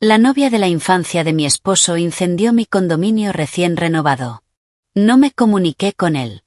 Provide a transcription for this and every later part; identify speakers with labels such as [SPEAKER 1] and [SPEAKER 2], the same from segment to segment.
[SPEAKER 1] La novia de la infancia de mi esposo incendió mi condominio recién renovado. No me comuniqué con él.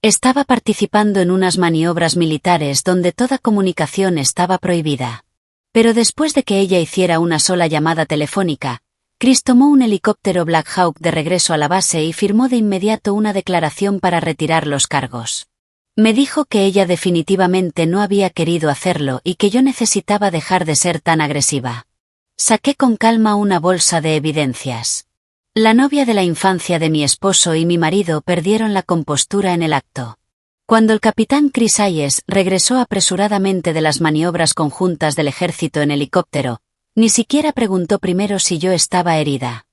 [SPEAKER 1] Estaba participando en unas maniobras militares donde toda comunicación estaba prohibida. Pero después de que ella hiciera una sola llamada telefónica, Chris tomó un helicóptero Black Hawk de regreso a la base y firmó de inmediato una declaración para retirar los cargos. Me dijo que ella definitivamente no había querido hacerlo y que yo necesitaba dejar de ser tan agresiva. Saqué con calma una bolsa de evidencias. La novia de la infancia de mi esposo y mi marido perdieron la compostura en el acto. Cuando el capitán Chris Hayes regresó apresuradamente de las maniobras conjuntas del ejército en helicóptero, ni siquiera preguntó primero si yo estaba herida.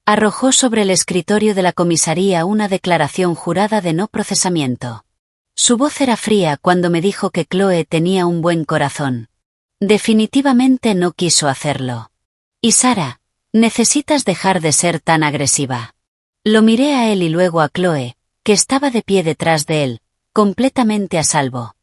[SPEAKER 1] Arrojó sobre el escritorio de la comisaría una declaración jurada de no procesamiento. Su voz era fría cuando me dijo que Chloe tenía un buen corazón. Definitivamente no quiso hacerlo. Y Sara, necesitas dejar de ser tan agresiva. Lo miré a él y luego a Chloe, que estaba de pie detrás de él, completamente a salvo.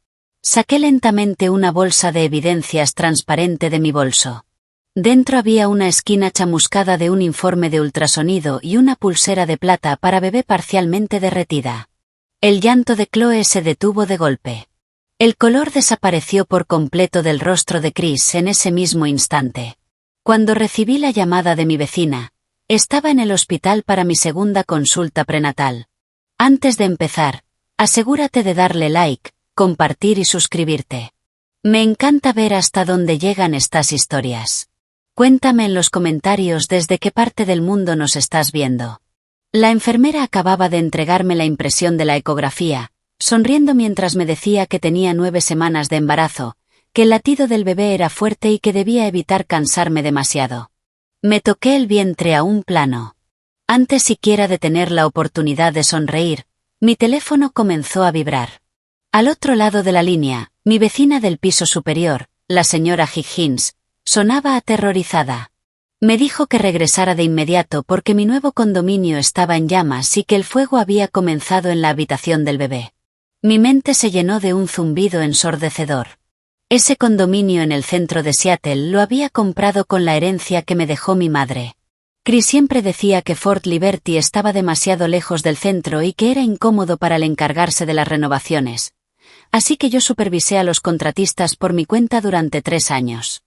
[SPEAKER 1] Saqué lentamente una bolsa de evidencias transparente de mi bolso. Dentro había una esquina chamuscada de un informe de ultrasonido y una pulsera de plata para bebé parcialmente derretida. El llanto de Chloe se detuvo de golpe. El color desapareció por completo del rostro de Chris en ese mismo instante. Cuando recibí la llamada de mi vecina, estaba en el hospital para mi segunda consulta prenatal. Antes de empezar, asegúrate de darle like, compartir y suscribirte. Me encanta ver hasta dónde llegan estas historias. Cuéntame en los comentarios desde qué parte del mundo nos estás viendo. La enfermera acababa de entregarme la impresión de la ecografía, sonriendo mientras me decía que tenía 9 semanas de embarazo, que el latido del bebé era fuerte y que debía evitar cansarme demasiado. Me toqué el vientre a un plano. Antes siquiera de tener la oportunidad de sonreír, mi teléfono comenzó a vibrar. Al otro lado de la línea, mi vecina del piso superior, la señora Higgins, sonaba aterrorizada. Me dijo que regresara de inmediato porque mi nuevo condominio estaba en llamas y que el fuego había comenzado en la habitación del bebé. Mi mente se llenó de un zumbido ensordecedor. Ese condominio en el centro de Seattle lo había comprado con la herencia que me dejó mi madre. Chris siempre decía que Fort Liberty estaba demasiado lejos del centro y que era incómodo para el encargarse de las renovaciones. Así que yo supervisé a los contratistas por mi cuenta durante 3 años.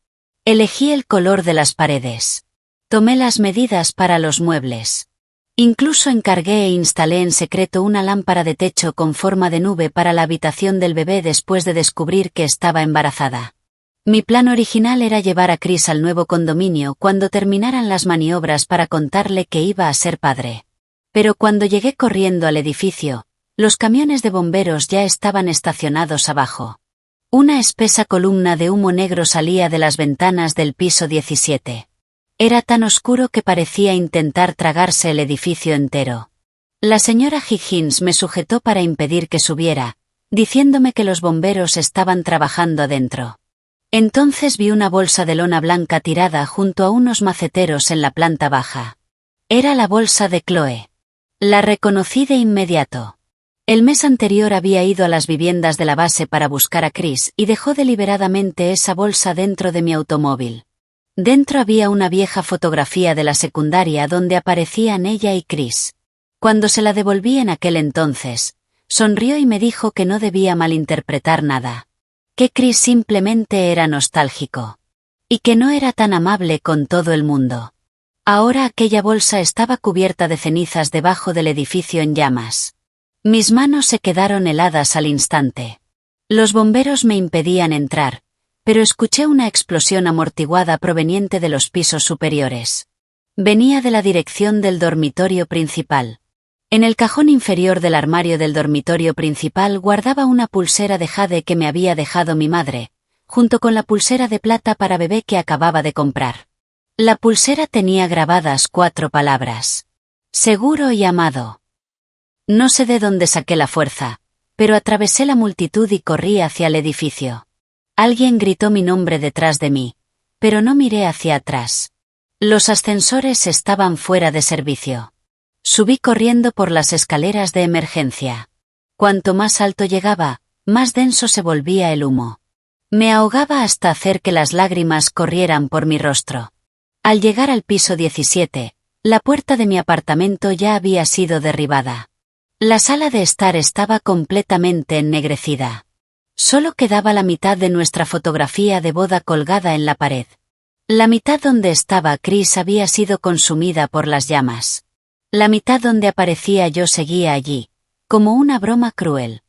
[SPEAKER 1] Elegí el color de las paredes. Tomé las medidas para los muebles. Incluso encargué e instalé en secreto una lámpara de techo con forma de nube para la habitación del bebé después de descubrir que estaba embarazada. Mi plan original era llevar a Chris al nuevo condominio cuando terminaran las maniobras para contarle que iba a ser padre. Pero cuando llegué corriendo al edificio, los camiones de bomberos ya estaban estacionados abajo. Una espesa columna de humo negro salía de las ventanas del piso 17. Era tan oscuro que parecía intentar tragarse el edificio entero. La señora Higgins me sujetó para impedir que subiera, diciéndome que los bomberos estaban trabajando adentro. Entonces vi una bolsa de lona blanca tirada junto a unos maceteros en la planta baja. Era la bolsa de Chloe. La reconocí de inmediato. El mes anterior había ido a las viviendas de la base para buscar a Chris y dejó deliberadamente esa bolsa dentro de mi automóvil. Dentro había una vieja fotografía de la secundaria donde aparecían ella y Chris. Cuando se la devolví en aquel entonces, sonrió y me dijo que no debía malinterpretar nada. Que Chris simplemente era nostálgico. Y que no era tan amable con todo el mundo. Ahora aquella bolsa estaba cubierta de cenizas debajo del edificio en llamas. Mis manos se quedaron heladas al instante. Los bomberos me impedían entrar, pero escuché una explosión amortiguada proveniente de los pisos superiores. Venía de la dirección del dormitorio principal. En el cajón inferior del armario del dormitorio principal guardaba una pulsera de jade que me había dejado mi madre, junto con la pulsera de plata para bebé que acababa de comprar. La pulsera tenía grabadas 4 palabras. Seguro y amado. No sé de dónde saqué la fuerza, pero atravesé la multitud y corrí hacia el edificio. Alguien gritó mi nombre detrás de mí, pero no miré hacia atrás. Los ascensores estaban fuera de servicio. Subí corriendo por las escaleras de emergencia. Cuanto más alto llegaba, más denso se volvía el humo. Me ahogaba hasta hacer que las lágrimas corrieran por mi rostro. Al llegar al piso 17, la puerta de mi apartamento ya había sido derribada. La sala de estar estaba completamente ennegrecida. Solo quedaba la mitad de nuestra fotografía de boda colgada en la pared. La mitad donde estaba Chris había sido consumida por las llamas. La mitad donde aparecía yo seguía allí, como una broma cruel.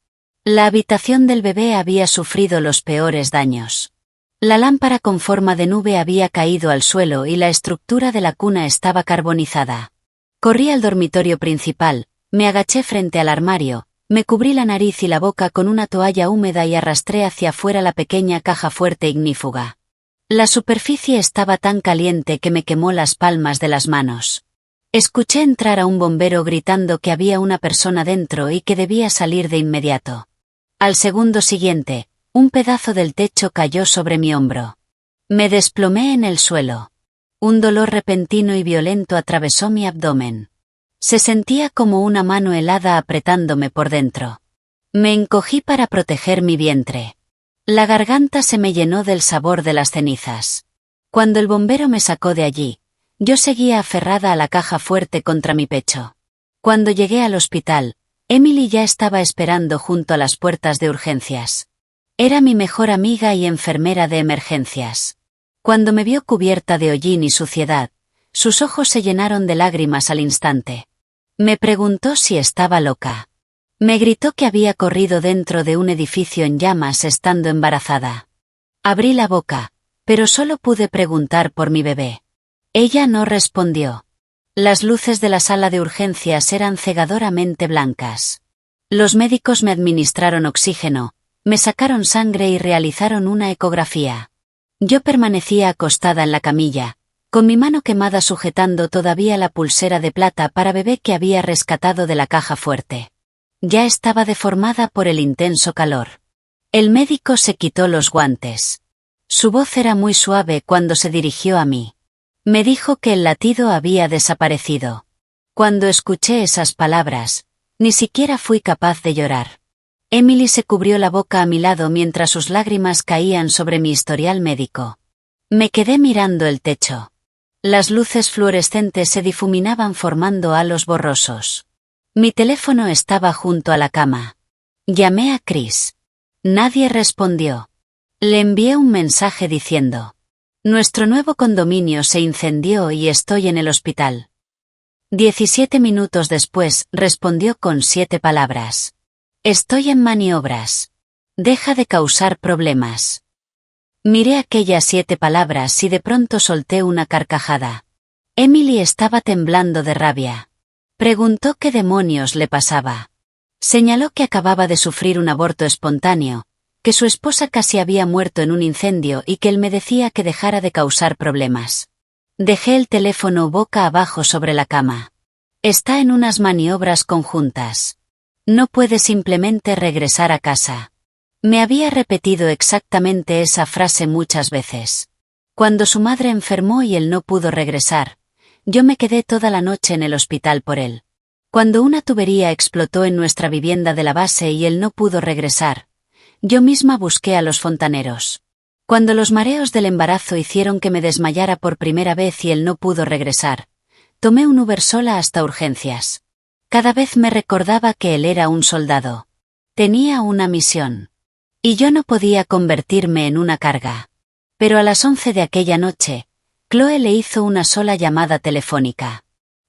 [SPEAKER 1] La habitación del bebé había sufrido los peores daños. La lámpara con forma de nube había caído al suelo y la estructura de la cuna estaba carbonizada. Corrí al dormitorio principal, me agaché frente al armario, me cubrí la nariz y la boca con una toalla húmeda y arrastré hacia afuera la pequeña caja fuerte ignífuga. La superficie estaba tan caliente que me quemó las palmas de las manos. Escuché entrar a un bombero gritando que había una persona dentro y que debía salir de inmediato. Al segundo siguiente, un pedazo del techo cayó sobre mi hombro. Me desplomé en el suelo. Un dolor repentino y violento atravesó mi abdomen. Se sentía como una mano helada apretándome por dentro. Me encogí para proteger mi vientre. La garganta se me llenó del sabor de las cenizas. Cuando el bombero me sacó de allí, yo seguía aferrada a la caja fuerte contra mi pecho. Cuando llegué al hospital, Emily ya estaba esperando junto a las puertas de urgencias. Era mi mejor amiga y enfermera de emergencias. Cuando me vio cubierta de hollín y suciedad, sus ojos se llenaron de lágrimas al instante. Me preguntó si estaba loca. Me gritó que había corrido dentro de un edificio en llamas estando embarazada. Abrí la boca, pero solo pude preguntar por mi bebé. Ella no respondió. Las luces de la sala de urgencias eran cegadoramente blancas. Los médicos me administraron oxígeno, me sacaron sangre y realizaron una ecografía. Yo permanecía acostada en la camilla, con mi mano quemada sujetando todavía la pulsera de plata para bebé que había rescatado de la caja fuerte. Ya estaba deformada por el intenso calor. El médico se quitó los guantes. Su voz era muy suave cuando se dirigió a mí. Me dijo que el latido había desaparecido. Cuando escuché esas palabras, ni siquiera fui capaz de llorar. Emily se cubrió la boca a mi lado mientras sus lágrimas caían sobre mi historial médico. Me quedé mirando el techo. Las luces fluorescentes se difuminaban formando halos borrosos. Mi teléfono estaba junto a la cama. Llamé a Chris. Nadie respondió. Le envié un mensaje diciendo: nuestro nuevo condominio se incendió y estoy en el hospital. 17 minutos después respondió con 7 palabras. Estoy en maniobras. Deja de causar problemas. Miré aquellas 7 palabras y de pronto solté una carcajada. Emily estaba temblando de rabia. Preguntó qué demonios le pasaba. Señaló que acababa de sufrir un aborto espontáneo, que su esposa casi había muerto en un incendio y que él me decía que dejara de causar problemas. Dejé el teléfono boca abajo sobre la cama. Está en unas maniobras conjuntas. No puede simplemente regresar a casa. Me había repetido exactamente esa frase muchas veces. Cuando su madre enfermó y él no pudo regresar, yo me quedé toda la noche en el hospital por él. Cuando una tubería explotó en nuestra vivienda de la base y él no pudo regresar, yo misma busqué a los fontaneros. Cuando los mareos del embarazo hicieron que me desmayara por primera vez y él no pudo regresar, tomé un Uber sola hasta urgencias. Cada vez me recordaba que él era un soldado. Tenía una misión. Y yo no podía convertirme en una carga. Pero a las 11 de aquella noche, Chloe le hizo una sola llamada telefónica.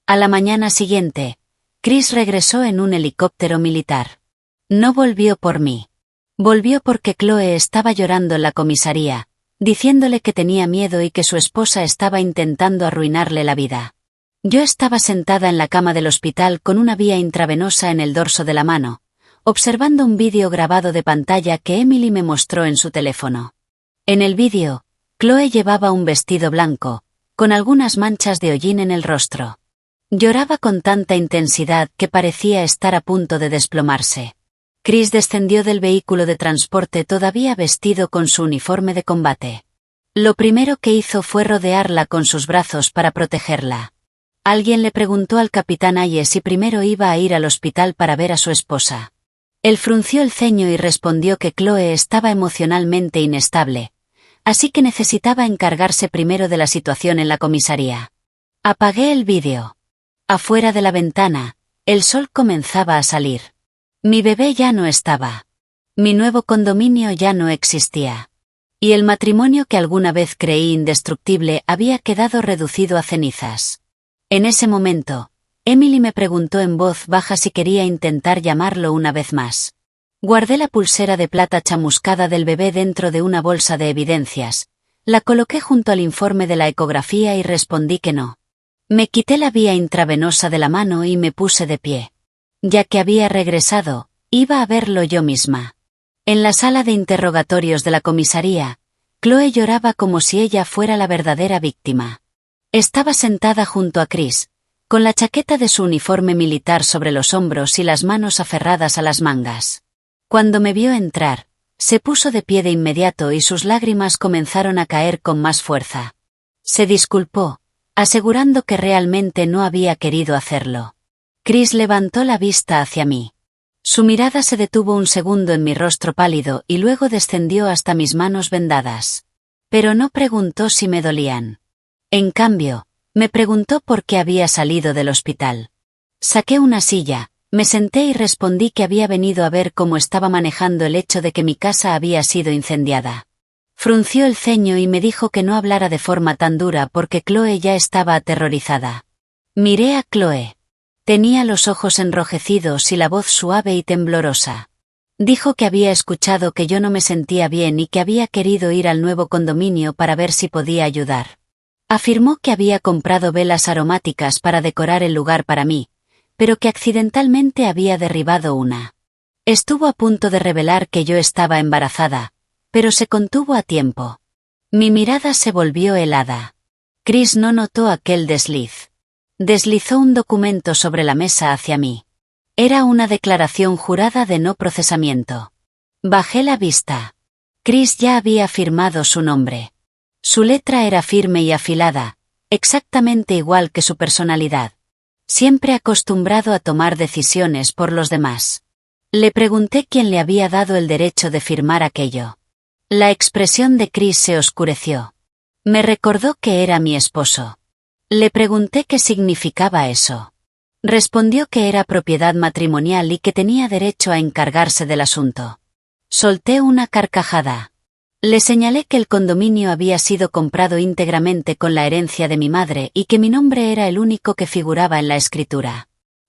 [SPEAKER 1] A la mañana siguiente, Chris regresó en un helicóptero militar. No volvió por mí. Volvió porque Chloe estaba llorando en la comisaría, diciéndole que tenía miedo y que su esposa estaba intentando arruinarle la vida. Yo estaba sentada en la cama del hospital con una vía intravenosa en el dorso de la mano, observando un vídeo grabado de pantalla que Emily me mostró en su teléfono. En el vídeo, Chloe llevaba un vestido blanco, con algunas manchas de hollín en el rostro. Lloraba con tanta intensidad que parecía estar a punto de desplomarse. Chris descendió del vehículo de transporte todavía vestido con su uniforme de combate. Lo primero que hizo fue rodearla con sus brazos para protegerla. Alguien le preguntó al capitán Aye si primero iba a ir al hospital para ver a su esposa. Él frunció el ceño y respondió que Chloe estaba emocionalmente inestable, así que necesitaba encargarse primero de la situación en la comisaría. Apagué el vídeo. Afuera de la ventana, el sol comenzaba a salir. Mi bebé ya no estaba. Mi nuevo condominio ya no existía. Y el matrimonio que alguna vez creí indestructible había quedado reducido a cenizas. En ese momento, Emily me preguntó en voz baja si quería intentar llamarlo una vez más. Guardé la pulsera de plata chamuscada del bebé dentro de una bolsa de evidencias, la coloqué junto al informe de la ecografía y respondí que no. Me quité la vía intravenosa de la mano y me puse de pie. Ya que había regresado, iba a verlo yo misma. En la sala de interrogatorios de la comisaría, Chloe lloraba como si ella fuera la verdadera víctima. Estaba sentada junto a Chris, con la chaqueta de su uniforme militar sobre los hombros y las manos aferradas a las mangas. Cuando me vio entrar, se puso de pie de inmediato y sus lágrimas comenzaron a caer con más fuerza. Se disculpó, asegurando que realmente no había querido hacerlo. Chris levantó la vista hacia mí. Su mirada se detuvo un segundo en mi rostro pálido y luego descendió hasta mis manos vendadas. Pero no preguntó si me dolían. En cambio, me preguntó por qué había salido del hospital. Saqué una silla, me senté y respondí que había venido a ver cómo estaba manejando el hecho de que mi casa había sido incendiada. Frunció el ceño y me dijo que no hablara de forma tan dura porque Chloe ya estaba aterrorizada. Miré a Chloe. Tenía los ojos enrojecidos y la voz suave y temblorosa. Dijo que había escuchado que yo no me sentía bien y que había querido ir al nuevo condominio para ver si podía ayudar. Afirmó que había comprado velas aromáticas para decorar el lugar para mí, pero que accidentalmente había derribado una. Estuvo a punto de revelar que yo estaba embarazada, pero se contuvo a tiempo. Mi mirada se volvió helada. Chris no notó aquel desliz. Deslizó un documento sobre la mesa hacia mí. Era una declaración jurada de no procesamiento. Bajé la vista. Chris ya había firmado su nombre. Su letra era firme y afilada, exactamente igual que su personalidad. Siempre acostumbrado a tomar decisiones por los demás. Le pregunté quién le había dado el derecho de firmar aquello. La expresión de Chris se oscureció. Me recordó que era mi esposo. Le pregunté qué significaba eso. Respondió que era propiedad matrimonial y que tenía derecho a encargarse del asunto. Solté una carcajada. Le señalé que el condominio había sido comprado íntegramente con la herencia de mi madre y que mi nombre era el único que figuraba en la escritura.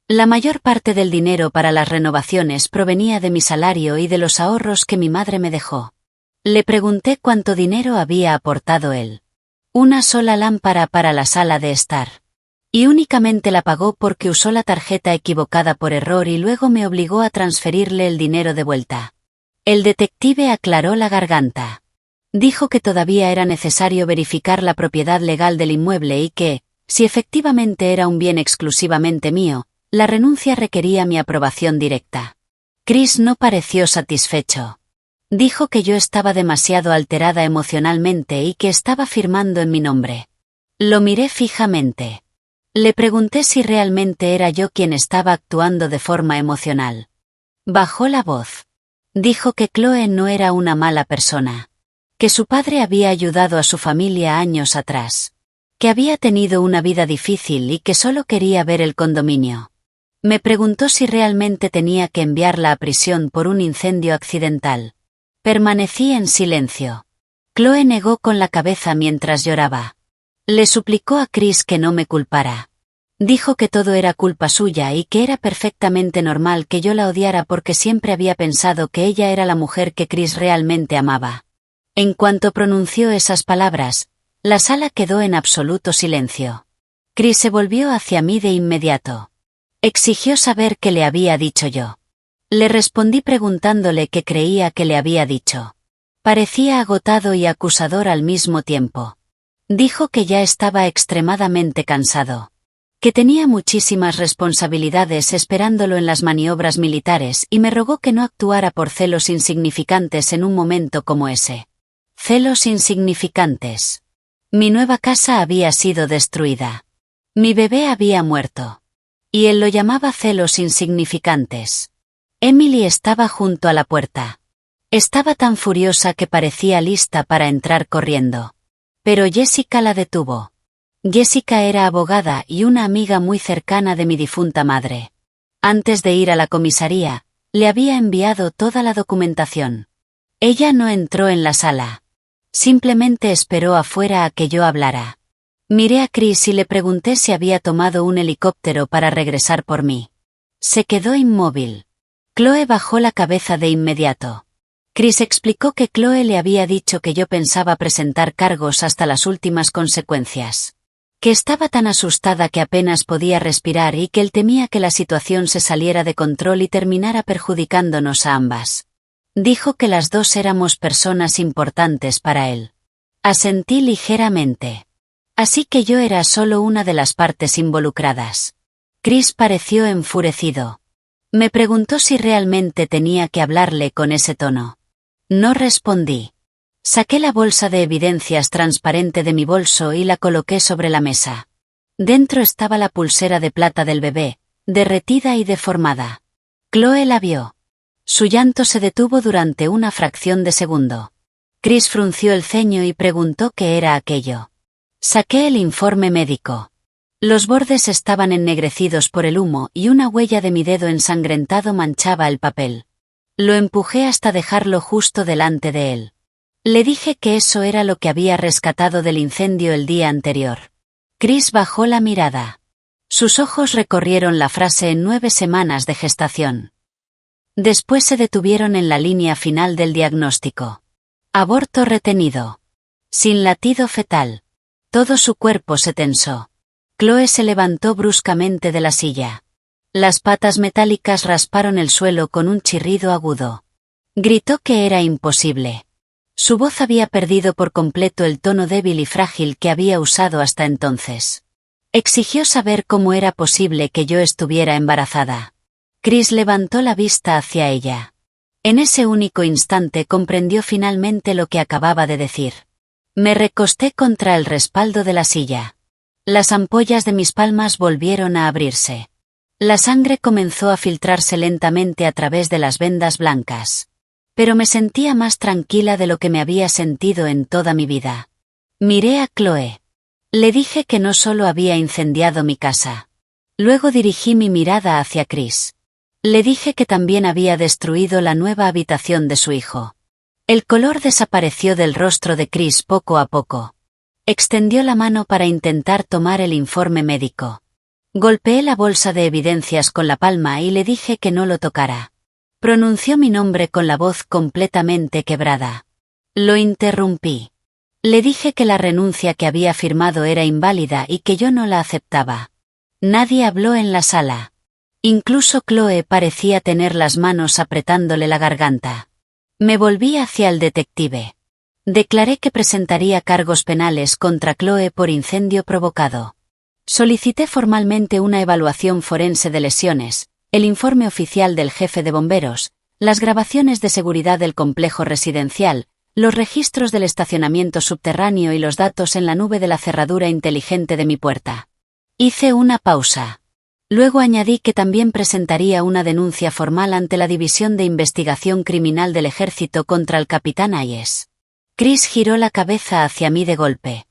[SPEAKER 1] La mayor parte del dinero para las renovaciones provenía de mi salario y de los ahorros que mi madre me dejó. Le pregunté cuánto dinero había aportado él. Una sola lámpara para la sala de estar. Y únicamente la pagó porque usó la tarjeta equivocada por error y luego me obligó a transferirle el dinero de vuelta. El detective aclaró la garganta. Dijo que todavía era necesario verificar la propiedad legal del inmueble y que, si efectivamente era un bien exclusivamente mío, la renuncia requería mi aprobación directa. Chris no pareció satisfecho. Dijo que yo estaba demasiado alterada emocionalmente y que estaba firmando en mi nombre. Lo miré fijamente. Le pregunté si realmente era yo quien estaba actuando de forma emocional. Bajó la voz. Dijo que Chloe no era una mala persona. Que su padre había ayudado a su familia años atrás. Que había tenido una vida difícil y que solo quería ver el condominio. Me preguntó si realmente tenía que enviarla a prisión por un incendio accidental. Permanecí en silencio. Chloe negó con la cabeza mientras lloraba. Le suplicó a Chris que no me culpara. Dijo que todo era culpa suya y que era perfectamente normal que yo la odiara porque siempre había pensado que ella era la mujer que Chris realmente amaba. En cuanto pronunció esas palabras, la sala quedó en absoluto silencio. Chris se volvió hacia mí de inmediato. Exigió saber qué le había dicho yo. Le respondí preguntándole qué creía que le había dicho. Parecía agotado y acusador al mismo tiempo. Dijo que ya estaba extremadamente cansado. Que tenía muchísimas responsabilidades esperándolo en las maniobras militares y me rogó que no actuara por celos insignificantes en un momento como ese. Celos insignificantes. Mi nueva casa había sido destruida. Mi bebé había muerto. Y él lo llamaba celos insignificantes. Emily estaba junto a la puerta. Estaba tan furiosa que parecía lista para entrar corriendo. Pero Jessica la detuvo. Jessica era abogada y una amiga muy cercana de mi difunta madre. Antes de ir a la comisaría, le había enviado toda la documentación. Ella no entró en la sala. Simplemente esperó afuera a que yo hablara. Miré a Chris y le pregunté si había tomado un helicóptero para regresar por mí. Se quedó inmóvil. Chloe bajó la cabeza de inmediato. Chris explicó que Chloe le había dicho que yo pensaba presentar cargos hasta las últimas consecuencias. Que estaba tan asustada que apenas podía respirar y que él temía que la situación se saliera de control y terminara perjudicándonos a ambas. Dijo que las dos éramos personas importantes para él. Asentí ligeramente. Así que yo era solo una de las partes involucradas. Chris pareció enfurecido. Me preguntó si realmente tenía que hablarle con ese tono. No respondí. Saqué la bolsa de evidencias transparente de mi bolso y la coloqué sobre la mesa. Dentro estaba la pulsera de plata del bebé, derretida y deformada. Chloe la vio. Su llanto se detuvo durante una fracción de segundo. Chris frunció el ceño y preguntó qué era aquello. Saqué el informe médico. Los bordes estaban ennegrecidos por el humo y una huella de mi dedo ensangrentado manchaba el papel. Lo empujé hasta dejarlo justo delante de él. Le dije que eso era lo que había rescatado del incendio el día anterior. Chris bajó la mirada. Sus ojos recorrieron la frase en 9 semanas de gestación. Después se detuvieron en la línea final del diagnóstico. Aborto retenido. Sin latido fetal. Todo su cuerpo se tensó. Chloe se levantó bruscamente de la silla. Las patas metálicas rasparon el suelo con un chirrido agudo. Gritó que era imposible. Su voz había perdido por completo el tono débil y frágil que había usado hasta entonces. Exigió saber cómo era posible que yo estuviera embarazada. Chris levantó la vista hacia ella. En ese único instante comprendió finalmente lo que acababa de decir. Me recosté contra el respaldo de la silla. Las ampollas de mis palmas volvieron a abrirse. La sangre comenzó a filtrarse lentamente a través de las vendas blancas. Pero me sentía más tranquila de lo que me había sentido en toda mi vida. Miré a Chloe. Le dije que no solo había incendiado mi casa. Luego dirigí mi mirada hacia Chris. Le dije que también había destruido la nueva habitación de su hijo. El color desapareció del rostro de Chris poco a poco. Extendió la mano para intentar tomar el informe médico. Golpeé la bolsa de evidencias con la palma y le dije que no lo tocara. Pronunció mi nombre con la voz completamente quebrada. Lo interrumpí. Le dije que la renuncia que había firmado era inválida y que yo no la aceptaba. Nadie habló en la sala. Incluso Chloe parecía tener las manos apretándole la garganta. Me volví hacia el detective. Declaré que presentaría cargos penales contra Chloe por incendio provocado. Solicité formalmente una evaluación forense de lesiones, el informe oficial del jefe de bomberos, las grabaciones de seguridad del complejo residencial, los registros del estacionamiento subterráneo y los datos en la nube de la cerradura inteligente de mi puerta. Hice una pausa. Luego añadí que también presentaría una denuncia formal ante la División de Investigación Criminal del Ejército contra el capitán Hayes. Chris giró la cabeza hacia mí de golpe.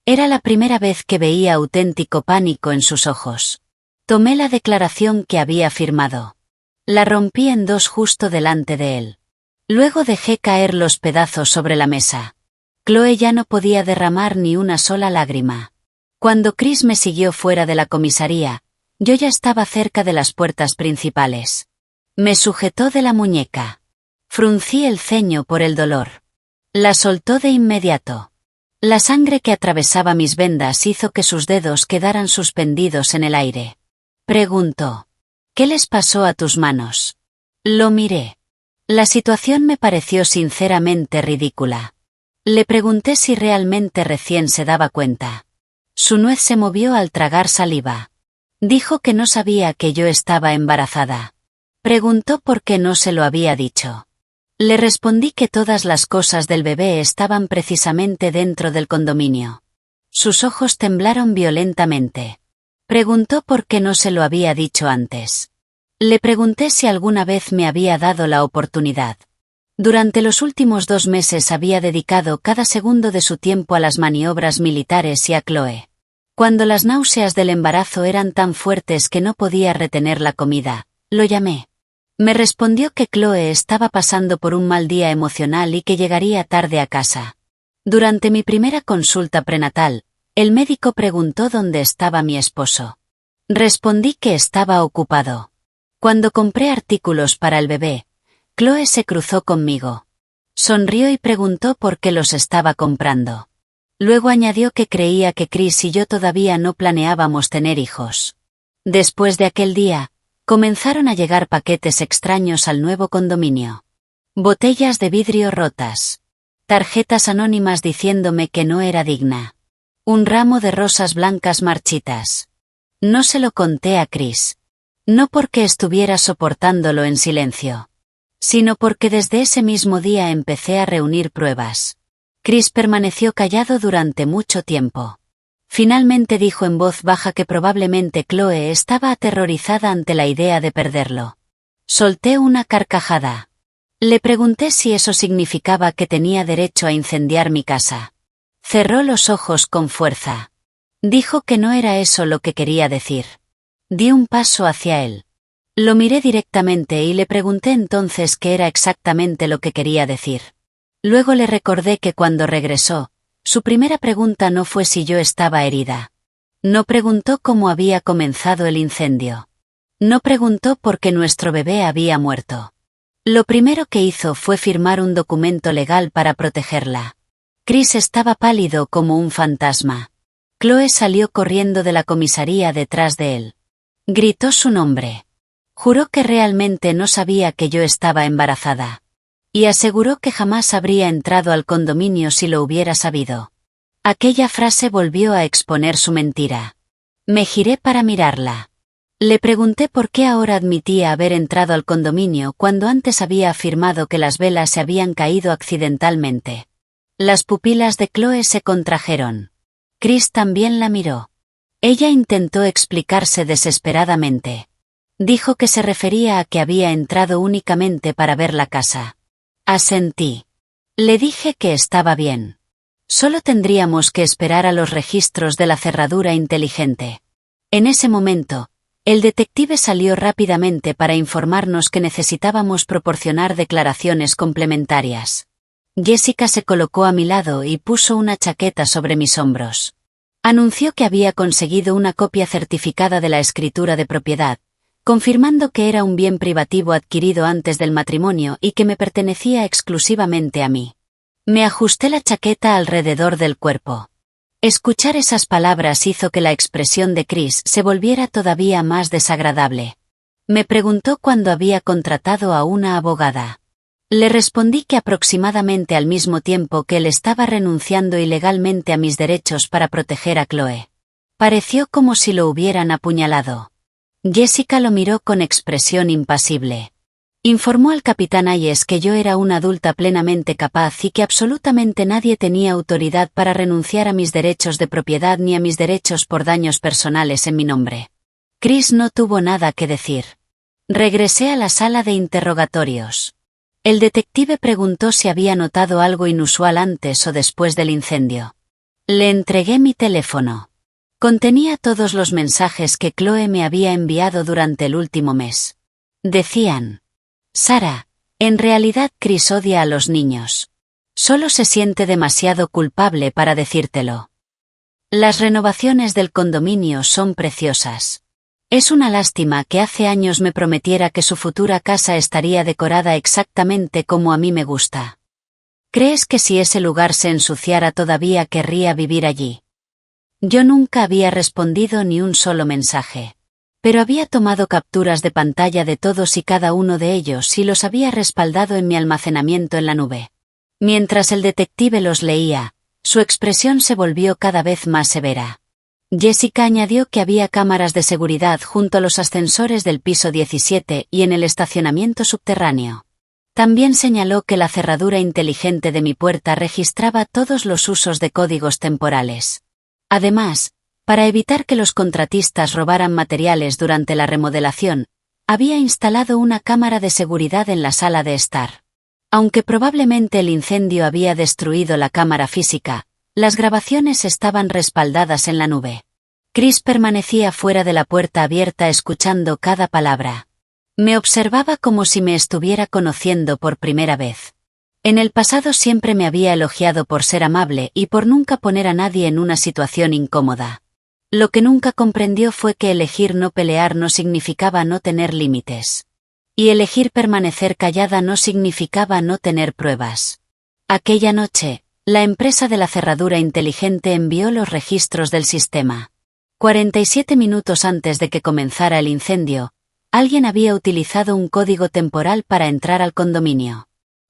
[SPEAKER 1] Era la primera vez que veía auténtico pánico en sus ojos. Tomé la declaración que había firmado. La rompí en dos justo delante de él. Luego dejé caer los pedazos sobre la mesa. Chloe ya no podía derramar ni una sola lágrima. Cuando Chris me siguió fuera de la comisaría, yo ya estaba cerca de las puertas principales. Me sujetó de la muñeca. Fruncí el ceño por el dolor. La soltó de inmediato. La sangre que atravesaba mis vendas hizo que sus dedos quedaran suspendidos en el aire. Preguntó: ¿qué les pasó a tus manos? Lo miré. La situación me pareció sinceramente ridícula. Le pregunté si realmente recién se daba cuenta. Su nuez se movió al tragar saliva. Dijo que no sabía que yo estaba embarazada. Preguntó por qué no se lo había dicho. Le respondí que todas las cosas del bebé estaban precisamente dentro del condominio. Sus ojos temblaron violentamente. Preguntó por qué no se lo había dicho antes. Le pregunté si alguna vez me había dado la oportunidad. Durante los últimos 2 meses había dedicado cada segundo de su tiempo a las maniobras militares y a Chloe. Cuando las náuseas del embarazo eran tan fuertes que no podía retener la comida, lo llamé. Me respondió que Chloe estaba pasando por un mal día emocional y que llegaría tarde a casa. Durante mi primera consulta prenatal, el médico preguntó dónde estaba mi esposo. Respondí que estaba ocupado. Cuando compré artículos para el bebé, Chloe se cruzó conmigo. Sonrió y preguntó por qué los estaba comprando. Luego añadió que creía que Chris y yo todavía no planeábamos tener hijos. Después de aquel día, comenzaron a llegar paquetes extraños al nuevo condominio. Botellas de vidrio rotas. Tarjetas anónimas diciéndome que no era digna. Un ramo de rosas blancas marchitas. No se lo conté a Chris. No porque estuviera soportándolo en silencio, sino porque desde ese mismo día empecé a reunir pruebas. Chris permaneció callado durante mucho tiempo. Finalmente dijo en voz baja que probablemente Chloe estaba aterrorizada ante la idea de perderlo. Solté una carcajada. Le pregunté si eso significaba que tenía derecho a incendiar mi casa. Cerró los ojos con fuerza. Dijo que no era eso lo que quería decir. Di un paso hacia él. Lo miré directamente y le pregunté entonces qué era exactamente lo que quería decir. Luego le recordé que cuando regresó, su primera pregunta no fue si yo estaba herida. No preguntó cómo había comenzado el incendio. No preguntó por qué nuestro bebé había muerto. Lo primero que hizo fue firmar un documento legal para protegerla. Chris estaba pálido como un fantasma. Chloe salió corriendo de la comisaría detrás de él. Gritó su nombre. Juró que realmente no sabía que yo estaba embarazada. Y aseguró que jamás habría entrado al condominio si lo hubiera sabido. Aquella frase volvió a exponer su mentira. Me giré para mirarla. Le pregunté por qué ahora admitía haber entrado al condominio cuando antes había afirmado que las velas se habían caído accidentalmente. Las pupilas de Chloe se contrajeron. Chris también la miró. Ella intentó explicarse desesperadamente. Dijo que se refería a que había entrado únicamente para ver la casa. Asentí. Le dije que estaba bien. Solo tendríamos que esperar a los registros de la cerradura inteligente. En ese momento, el detective salió rápidamente para informarnos que necesitábamos proporcionar declaraciones complementarias. Jessica se colocó a mi lado y puso una chaqueta sobre mis hombros. Anunció que había conseguido una copia certificada de la escritura de propiedad, confirmando que era un bien privativo adquirido antes del matrimonio y que me pertenecía exclusivamente a mí. Me ajusté la chaqueta alrededor del cuerpo. Escuchar esas palabras hizo que la expresión de Chris se volviera todavía más desagradable. Me preguntó cuándo había contratado a una abogada. Le respondí que aproximadamente al mismo tiempo que él estaba renunciando ilegalmente a mis derechos para proteger a Chloe. Pareció como si lo hubieran apuñalado. Jessica lo miró con expresión impasible. Informó al capitán Hayes que yo era una adulta plenamente capaz y que absolutamente nadie tenía autoridad para renunciar a mis derechos de propiedad ni a mis derechos por daños personales en mi nombre. Chris no tuvo nada que decir. Regresé a la sala de interrogatorios. El detective preguntó si había notado algo inusual antes o después del incendio. Le entregué mi teléfono. Contenía todos los mensajes que Chloe me había enviado durante el último mes. Decían: Sara, en realidad Chris odia a los niños. Solo se siente demasiado culpable para decírtelo. Las renovaciones del condominio son preciosas. Es una lástima que hace años me prometiera que su futura casa estaría decorada exactamente como a mí me gusta. ¿Crees que si ese lugar se ensuciara todavía querría vivir allí? Yo nunca había respondido ni un solo mensaje. Pero había tomado capturas de pantalla de todos y cada uno de ellos y los había respaldado en mi almacenamiento en la nube. Mientras el detective los leía, su expresión se volvió cada vez más severa. Jessica añadió que había cámaras de seguridad junto a los ascensores del piso 17 y en el estacionamiento subterráneo. También señaló que la cerradura inteligente de mi puerta registraba todos los usos de códigos temporales. Además, para evitar que los contratistas robaran materiales durante la remodelación, había instalado una cámara de seguridad en la sala de estar. Aunque probablemente el incendio había destruido la cámara física, las grabaciones estaban respaldadas en la nube. Chris permanecía fuera de la puerta abierta escuchando cada palabra. Me observaba como si me estuviera conociendo por primera vez. En el pasado siempre me había elogiado por ser amable y por nunca poner a nadie en una situación incómoda. Lo que nunca comprendió fue que elegir no pelear no significaba no tener límites. Y elegir permanecer callada no significaba no tener pruebas. Aquella noche, la empresa de la cerradura inteligente envió los registros del sistema. 47 minutos antes de que comenzara el incendio, alguien había utilizado un código temporal para entrar al condominio.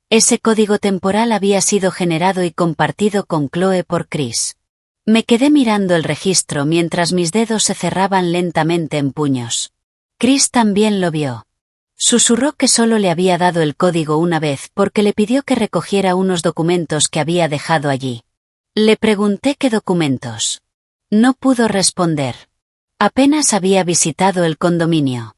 [SPEAKER 1] Ese código temporal había sido generado y compartido con Chloe por Chris. Me quedé mirando el registro mientras mis dedos se cerraban lentamente en puños. Chris también lo vio. Susurró que solo le había dado el código una vez porque le pidió que recogiera unos documentos que había dejado allí. Le pregunté qué documentos. No pudo responder. Apenas había visitado el condominio.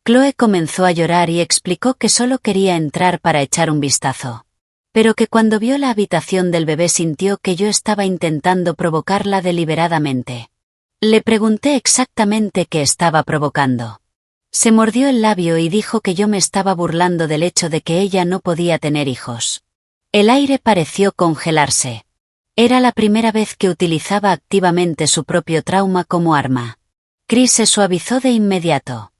[SPEAKER 1] Chloe comenzó a llorar y explicó que solo quería entrar para echar un vistazo. Pero que cuando vio la habitación del bebé sintió que yo estaba intentando provocarla deliberadamente. Le pregunté exactamente qué estaba provocando. Se mordió el labio y dijo que yo me estaba burlando del hecho de que ella no podía tener hijos. El aire pareció congelarse. Era la primera vez que utilizaba activamente su propio trauma como arma. Chris se suavizó de inmediato.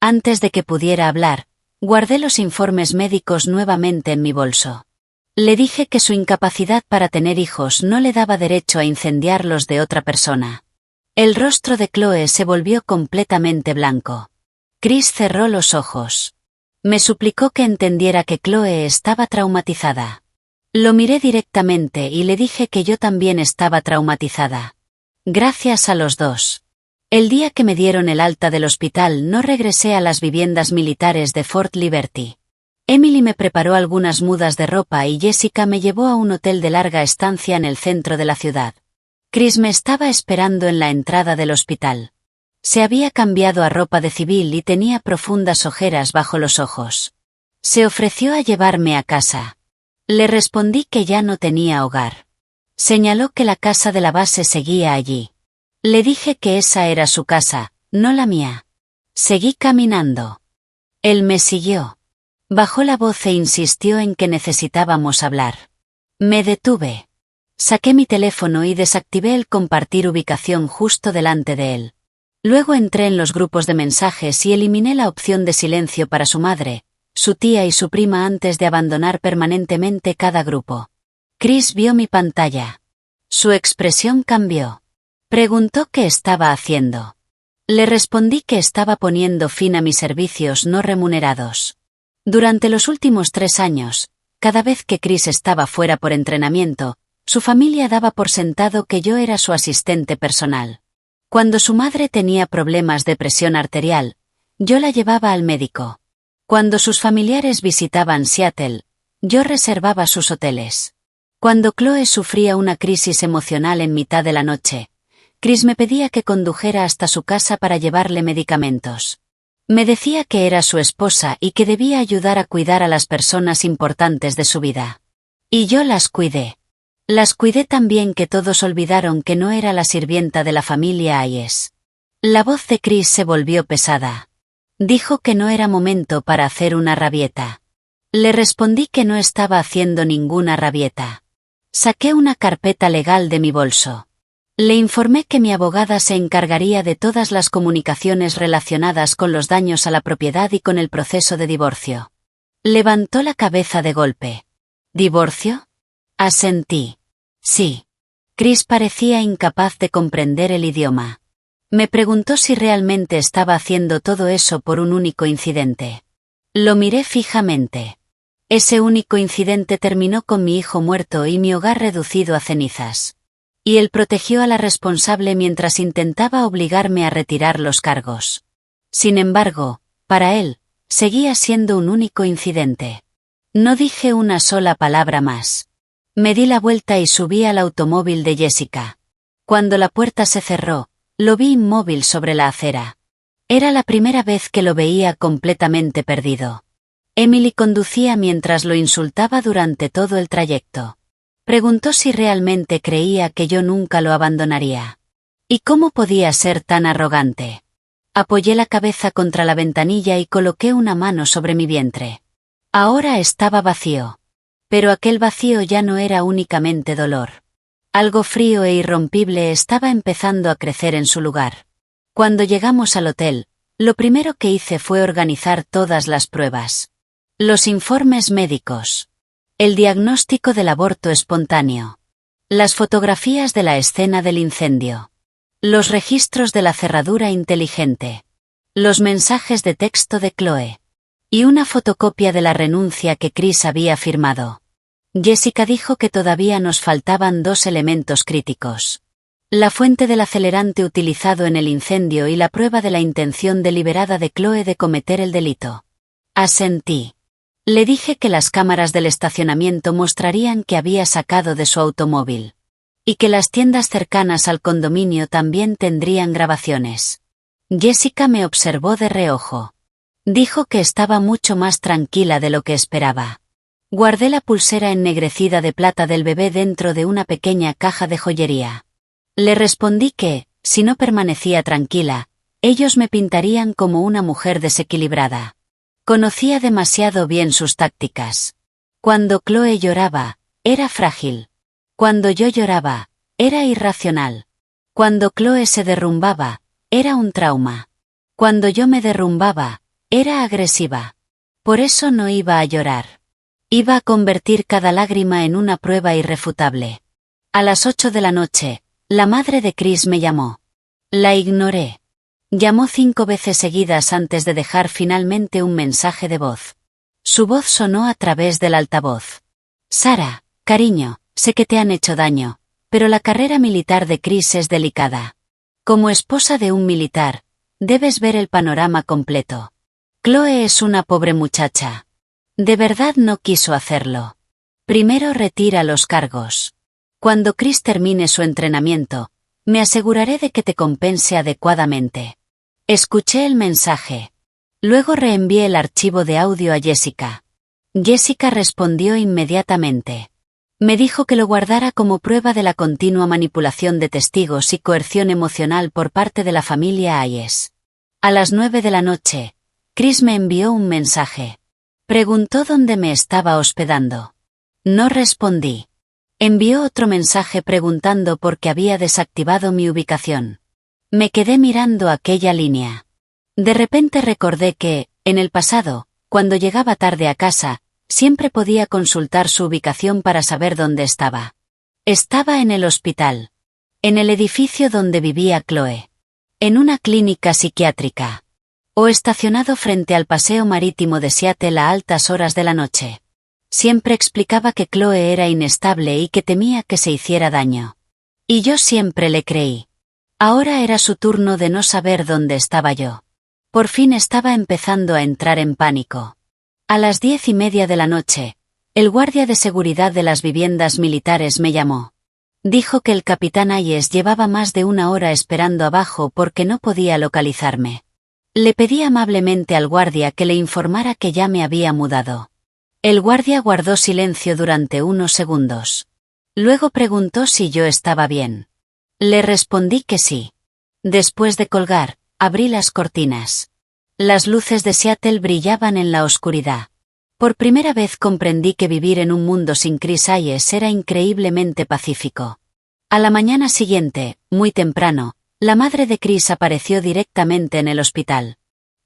[SPEAKER 1] Antes de que pudiera hablar, guardé los informes médicos nuevamente en mi bolso. Le dije que su incapacidad para tener hijos no le daba derecho a incendiar los de otra persona. El rostro de Chloe se volvió completamente blanco. Chris cerró los ojos. Me suplicó que entendiera que Chloe estaba traumatizada. Lo miré directamente y le dije que yo también estaba traumatizada. Gracias a los dos. El día que me dieron el alta del hospital no regresé a las viviendas militares de Fort Liberty. Emily me preparó algunas mudas de ropa y Jessica me llevó a un hotel de larga estancia en el centro de la ciudad. Chris me estaba esperando en la entrada del hospital. Se había cambiado a ropa de civil y tenía profundas ojeras bajo los ojos. Se ofreció a llevarme a casa. Le respondí que ya no tenía hogar. Señaló que la casa de la base seguía allí. Le dije que esa era su casa, no la mía. Seguí caminando. Él me siguió. Bajó la voz e insistió en que necesitábamos hablar. Me detuve. Saqué mi teléfono y desactivé el compartir ubicación justo delante de él. Luego entré en los grupos de mensajes y eliminé la opción de silencio para su madre, su tía y su prima antes de abandonar permanentemente cada grupo. Chris vio mi pantalla. Su expresión cambió. Preguntó qué estaba haciendo. Le respondí que estaba poniendo fin a mis servicios no remunerados. Durante los últimos 3 años, cada vez que Chris estaba fuera por entrenamiento, su familia daba por sentado que yo era su asistente personal. Cuando su madre tenía problemas de presión arterial, yo la llevaba al médico. Cuando sus familiares visitaban Seattle, yo reservaba sus hoteles. Cuando Chloe sufría una crisis emocional en mitad de la noche, Chris me pedía que condujera hasta su casa para llevarle medicamentos. Me decía que era su esposa y que debía ayudar a cuidar a las personas importantes de su vida. Y yo las cuidé. Las cuidé tan bien que todos olvidaron que no era la sirvienta de la familia Ayes. La voz de Chris se volvió pesada. Dijo que no era momento para hacer una rabieta. Le respondí que no estaba haciendo ninguna rabieta. Saqué una carpeta legal de mi bolso. Le informé que mi abogada se encargaría de todas las comunicaciones relacionadas con los daños a la propiedad y con el proceso de divorcio. Levantó la cabeza de golpe. ¿Divorcio? Asentí. Sí. Chris parecía incapaz de comprender el idioma. Me preguntó si realmente estaba haciendo todo eso por un único incidente. Lo miré fijamente. Ese único incidente terminó con mi hijo muerto y mi hogar reducido a cenizas. Y él protegió a la responsable mientras intentaba obligarme a retirar los cargos. Sin embargo, para él, seguía siendo un único incidente. No dije una sola palabra más. Me di la vuelta y subí al automóvil de Jessica. Cuando la puerta se cerró, lo vi inmóvil sobre la acera. Era la primera vez que lo veía completamente perdido. Emily conducía mientras lo insultaba durante todo el trayecto. Preguntó si realmente creía que yo nunca lo abandonaría. ¿Y cómo podía ser tan arrogante? Apoyé la cabeza contra la ventanilla y coloqué una mano sobre mi vientre. Ahora estaba vacío. Pero aquel vacío ya no era únicamente dolor. Algo frío e irrompible estaba empezando a crecer en su lugar. Cuando llegamos al hotel, lo primero que hice fue organizar todas las pruebas. Los informes médicos. El diagnóstico del aborto espontáneo. Las fotografías de la escena del incendio. Los registros de la cerradura inteligente. Los mensajes de texto de Chloe. Y una fotocopia de la renuncia que Chris había firmado. Jessica dijo que todavía nos faltaban 2 elementos críticos. La fuente del acelerante utilizado en el incendio y la prueba de la intención deliberada de Chloe de cometer el delito. Asentí. Le dije que las cámaras del estacionamiento mostrarían que había sacado de su automóvil. Y que las tiendas cercanas al condominio también tendrían grabaciones. Jessica me observó de reojo. Dijo que estaba mucho más tranquila de lo que esperaba. Guardé la pulsera ennegrecida de plata del bebé dentro de una pequeña caja de joyería. Le respondí que, si no permanecía tranquila, ellos me pintarían como una mujer desequilibrada. Conocía demasiado bien sus tácticas. Cuando Chloe lloraba, era frágil. Cuando yo lloraba, era irracional. Cuando Chloe se derrumbaba, era un trauma. Cuando yo me derrumbaba, era agresiva. Por eso no iba a llorar. Iba a convertir cada lágrima en una prueba irrefutable. A las 8 de la noche, la madre de Chris me llamó. La ignoré. Llamó 5 veces seguidas antes de dejar finalmente un mensaje de voz. Su voz sonó a través del altavoz. Sara, cariño, sé que te han hecho daño, pero la carrera militar de Chris es delicada. Como esposa de un militar, debes ver el panorama completo. Chloe es una pobre muchacha. De verdad no quiso hacerlo. Primero retira los cargos. Cuando Chris termine su entrenamiento, me aseguraré de que te compense adecuadamente. Escuché el mensaje. Luego reenvié el archivo de audio a Jessica. Jessica respondió inmediatamente. Me dijo que lo guardara como prueba de la continua manipulación de testigos y coerción emocional por parte de la familia Hayes. A las 9 de la noche, Chris me envió un mensaje. Preguntó dónde me estaba hospedando. No respondí. Envió otro mensaje preguntando por qué había desactivado mi ubicación. Me quedé mirando aquella línea. De repente recordé que, en el pasado, cuando llegaba tarde a casa, siempre podía consultar su ubicación para saber dónde estaba. Estaba en el hospital. En el edificio donde vivía Chloe. En una clínica psiquiátrica. O estacionado frente al paseo marítimo de Seattle a altas horas de la noche. Siempre explicaba que Chloe era inestable y que temía que se hiciera daño. Y yo siempre le creí. Ahora era su turno de no saber dónde estaba yo. Por fin estaba empezando a entrar en pánico. A las 10:30 de la noche, el guardia de seguridad de las viviendas militares me llamó. Dijo que el capitán Hayes llevaba más de 1 hora esperando abajo porque no podía localizarme. Le pedí amablemente al guardia que le informara que ya me había mudado. El guardia guardó silencio durante unos segundos. Luego preguntó si yo estaba bien. Le respondí que sí. Después de colgar, abrí las cortinas. Las luces de Seattle brillaban en la oscuridad. Por primera vez comprendí que vivir en un mundo sin Chris Hayes era increíblemente pacífico. A la mañana siguiente, muy temprano, la madre de Chris apareció directamente en el hospital.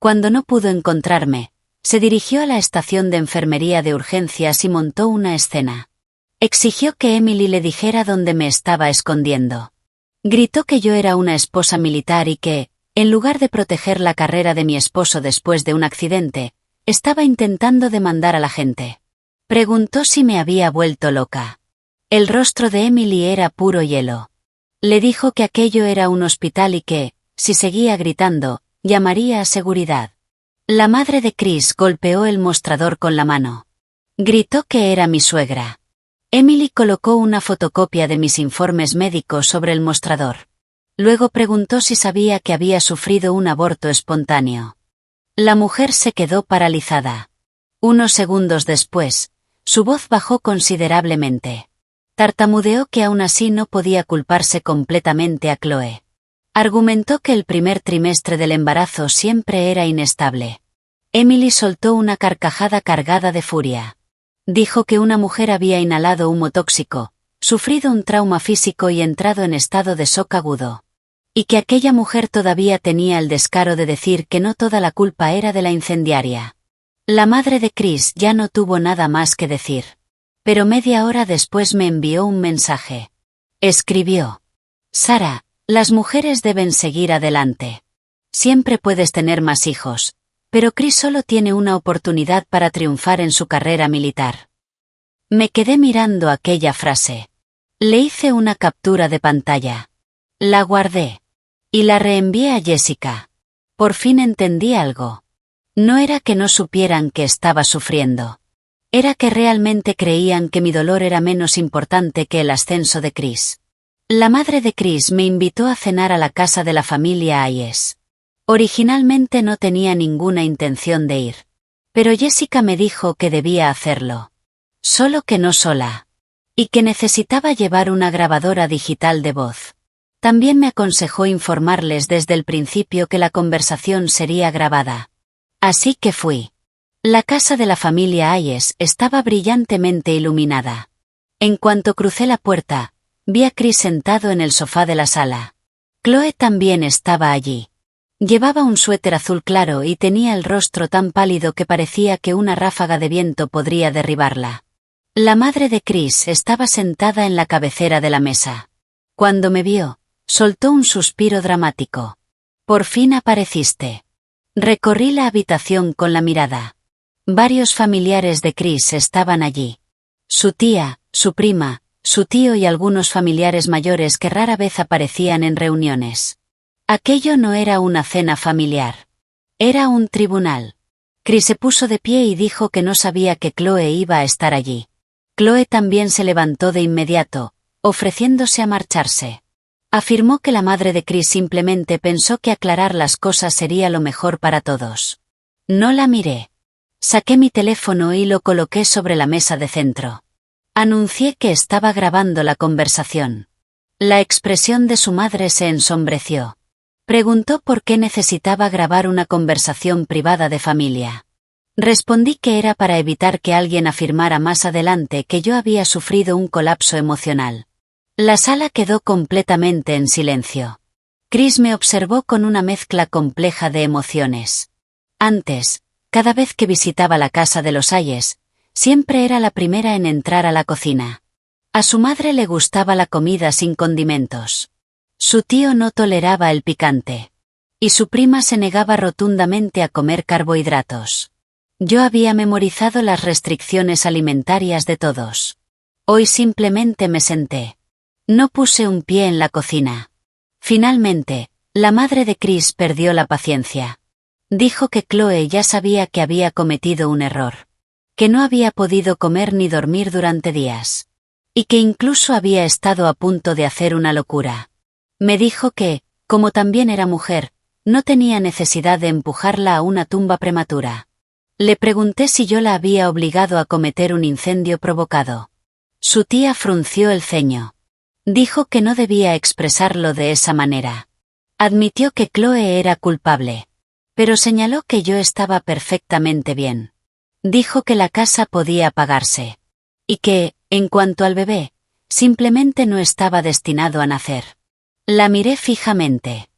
[SPEAKER 1] Cuando no pudo encontrarme, se dirigió a la estación de enfermería de urgencias y montó una escena. Exigió que Emily le dijera dónde me estaba escondiendo. Gritó que yo era una esposa militar y que, en lugar de proteger la carrera de mi esposo después de un accidente, estaba intentando demandar a la gente. Preguntó si me había vuelto loca. El rostro de Emily era puro hielo. Le dijo que aquello era un hospital y que, si seguía gritando, llamaría a seguridad. La madre de Chris golpeó el mostrador con la mano. Gritó que era mi suegra. Emily colocó una fotocopia de mis informes médicos sobre el mostrador. Luego preguntó si sabía que había sufrido un aborto espontáneo. La mujer se quedó paralizada. Unos segundos después, su voz bajó considerablemente. Tartamudeó que aún así no podía culparse completamente a Chloe. Argumentó que el primer trimestre del embarazo siempre era inestable. Emily soltó una carcajada cargada de furia. Dijo que una mujer había inhalado humo tóxico, sufrido un trauma físico y entrado en estado de shock agudo. Y que aquella mujer todavía tenía el descaro de decir que no toda la culpa era de la incendiaria. La madre de Chris ya no tuvo nada más que decir. Pero media hora después me envió un mensaje. Escribió: Sara, las mujeres deben seguir adelante. Siempre puedes tener más hijos, pero Chris solo tiene una oportunidad para triunfar en su carrera militar. Me quedé mirando aquella frase. Le hice una captura de pantalla. La guardé. Y la reenvié a Jessica. Por fin entendí algo. No era que no supieran que estaba sufriendo. Era que realmente creían que mi dolor era menos importante que el ascenso de Chris. La madre de Chris me invitó a cenar a la casa de la familia Hayes. Originalmente no tenía ninguna intención de ir. Pero Jessica me dijo que debía hacerlo. Solo que no sola. Y que necesitaba llevar una grabadora digital de voz. También me aconsejó informarles desde el principio que la conversación sería grabada. Así que fui. La casa de la familia Hayes estaba brillantemente iluminada. En cuanto crucé la puerta, vi a Chris sentado en el sofá de la sala. Chloe también estaba allí. Llevaba un suéter azul claro y tenía el rostro tan pálido que parecía que una ráfaga de viento podría derribarla. La madre de Chris estaba sentada en la cabecera de la mesa. Cuando me vio, soltó un suspiro dramático. Por fin apareciste. Recorrí la habitación con la mirada. Varios familiares de Chris estaban allí. Su tía, su prima, su tío y algunos familiares mayores que rara vez aparecían en reuniones. Aquello no era una cena familiar. Era un tribunal. Chris se puso de pie y dijo que no sabía que Chloe iba a estar allí. Chloe también se levantó de inmediato, ofreciéndose a marcharse. Afirmó que la madre de Chris simplemente pensó que aclarar las cosas sería lo mejor para todos. No la miré. Saqué mi teléfono y lo coloqué sobre la mesa de centro. Anuncié que estaba grabando la conversación. La expresión de su madre se ensombreció. Preguntó por qué necesitaba grabar una conversación privada de familia. Respondí que era para evitar que alguien afirmara más adelante que yo había sufrido un colapso emocional. La sala quedó completamente en silencio. Chris me observó con una mezcla compleja de emociones. Antes, cada vez que visitaba la casa de los Hayes, siempre era la primera en entrar a la cocina. A su madre le gustaba la comida sin condimentos. Su tío no toleraba el picante. Y su prima se negaba rotundamente a comer carbohidratos. Yo había memorizado las restricciones alimentarias de todos. Hoy simplemente me senté. No puse un pie en la cocina. Finalmente, la madre de Chris perdió la paciencia. Dijo que Chloe ya sabía que había cometido un error. Que no había podido comer ni dormir durante días. Y que incluso había estado a punto de hacer una locura. Me dijo que, como también era mujer, no tenía necesidad de empujarla a una tumba prematura. Le pregunté si yo la había obligado a cometer un incendio provocado. Su tía frunció el ceño. Dijo que no debía expresarlo de esa manera. Admitió que Chloe era culpable. Pero señaló que yo estaba perfectamente bien. Dijo que la casa podía pagarse. Y que, en cuanto al bebé, simplemente no estaba destinado a nacer. La miré fijamente.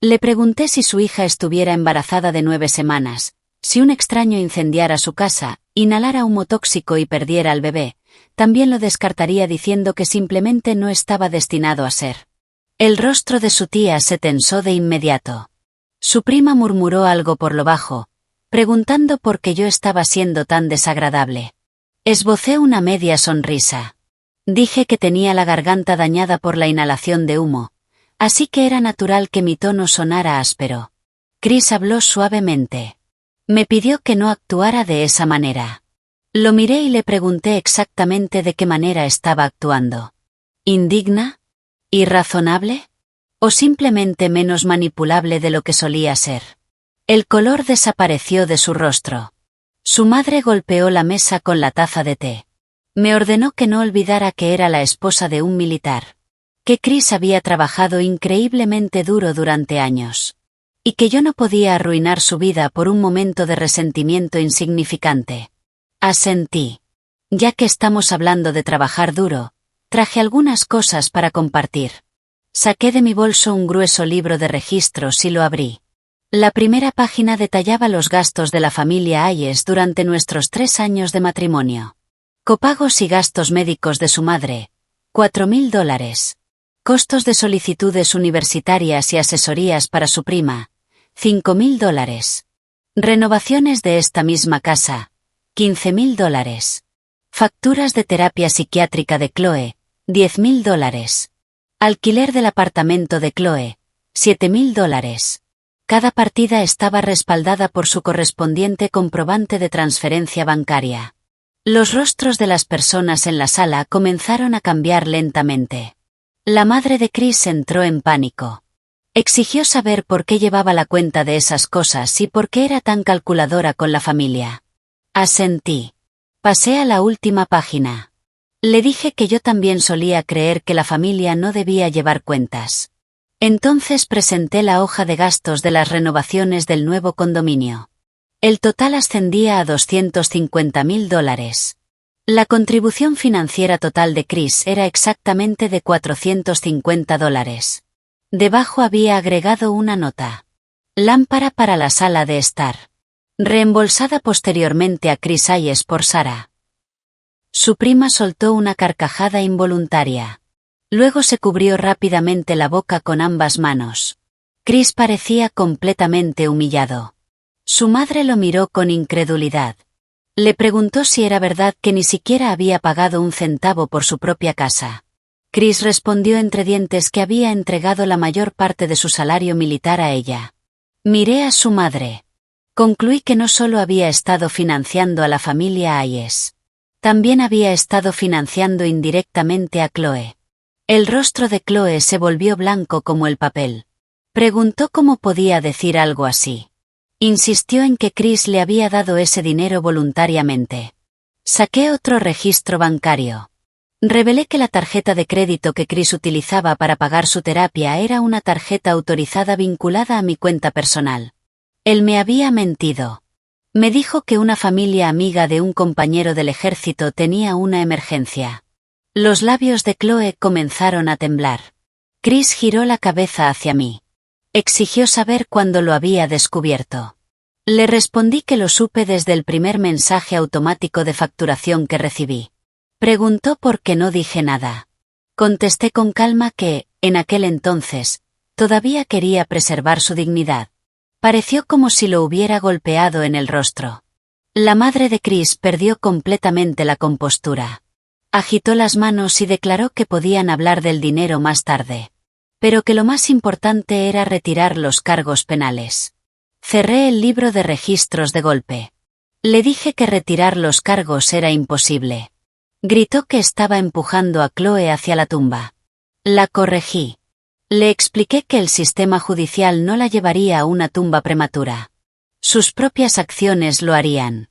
[SPEAKER 1] Le pregunté si su hija estuviera embarazada de 9 semanas, si un extraño incendiara su casa, inhalara humo tóxico y perdiera al bebé, también lo descartaría diciendo que simplemente no estaba destinado a ser. El rostro de su tía se tensó de inmediato. Su prima murmuró algo por lo bajo, preguntando por qué yo estaba siendo tan desagradable. Esbocé una media sonrisa. Dije que tenía la garganta dañada por la inhalación de humo, así que era natural que mi tono sonara áspero. Chris habló suavemente. Me pidió que no actuara de esa manera. Lo miré y le pregunté exactamente de qué manera estaba actuando. ¿Indigna? ¿Irrazonable? ¿O simplemente menos manipulable de lo que solía ser? El color desapareció de su rostro. Su madre golpeó la mesa con la taza de té. Me ordenó que no olvidara que era la esposa de un militar. Que Chris había trabajado increíblemente duro durante años. Y que yo no podía arruinar su vida por un momento de resentimiento insignificante. Asentí. Ya que estamos hablando de trabajar duro, traje algunas cosas para compartir. Saqué de mi bolso un grueso libro de registros y lo abrí. La primera página detallaba los gastos de la familia Hayes durante nuestros 3 años de matrimonio. Copagos y gastos médicos de su madre, $4.000. Costos de solicitudes universitarias y asesorías para su prima, $5.000. Renovaciones de esta misma casa, $15.000. Facturas de terapia psiquiátrica de Chloe, $10.000. Alquiler del apartamento de Chloe, $7.000. Cada partida estaba respaldada por su correspondiente comprobante de transferencia bancaria. Los rostros de las personas en la sala comenzaron a cambiar lentamente. La madre de Chris entró en pánico. Exigió saber por qué llevaba la cuenta de esas cosas y por qué era tan calculadora con la familia. Asentí. Pasé a la última página. Le dije que yo también solía creer que la familia no debía llevar cuentas. Entonces presenté la hoja de gastos de las renovaciones del nuevo condominio. El total ascendía a $250.000. La contribución financiera total de Chris era exactamente de $450. Debajo había agregado una nota. Lámpara para la sala de estar. Reembolsada posteriormente a Chris Hayes por Sara. Su prima soltó una carcajada involuntaria. Luego se cubrió rápidamente la boca con ambas manos. Chris parecía completamente humillado. Su madre lo miró con incredulidad. Le preguntó si era verdad que ni siquiera había pagado un centavo por su propia casa. Chris respondió entre dientes que había entregado la mayor parte de su salario militar a ella. Miré a su madre. Concluí que no solo había estado financiando a la familia Hayes. También había estado financiando indirectamente a Chloe. El rostro de Chloe se volvió blanco como el papel. Preguntó cómo podía decir algo así. Insistió en que Chris le había dado ese dinero voluntariamente. Saqué otro registro bancario. Revelé que la tarjeta de crédito que Chris utilizaba para pagar su terapia era una tarjeta autorizada vinculada a mi cuenta personal. Él me había mentido. Me dijo que una familia amiga de un compañero del ejército tenía una emergencia. Los labios de Chloe comenzaron a temblar. Chris giró la cabeza hacia mí. Exigió saber cuándo lo había descubierto. Le respondí que lo supe desde el primer mensaje automático de facturación que recibí. Preguntó por qué no dije nada. Contesté con calma que, en aquel entonces, todavía quería preservar su dignidad. Pareció como si lo hubiera golpeado en el rostro. La madre de Chris perdió completamente la compostura. Agitó las manos y declaró que podían hablar del dinero más tarde. Pero que lo más importante era retirar los cargos penales. Cerré el libro de registros de golpe. Le dije que retirar los cargos era imposible. Gritó que estaba empujando a Chloe hacia la tumba. La corregí. Le expliqué que el sistema judicial no la llevaría a una tumba prematura. Sus propias acciones lo harían.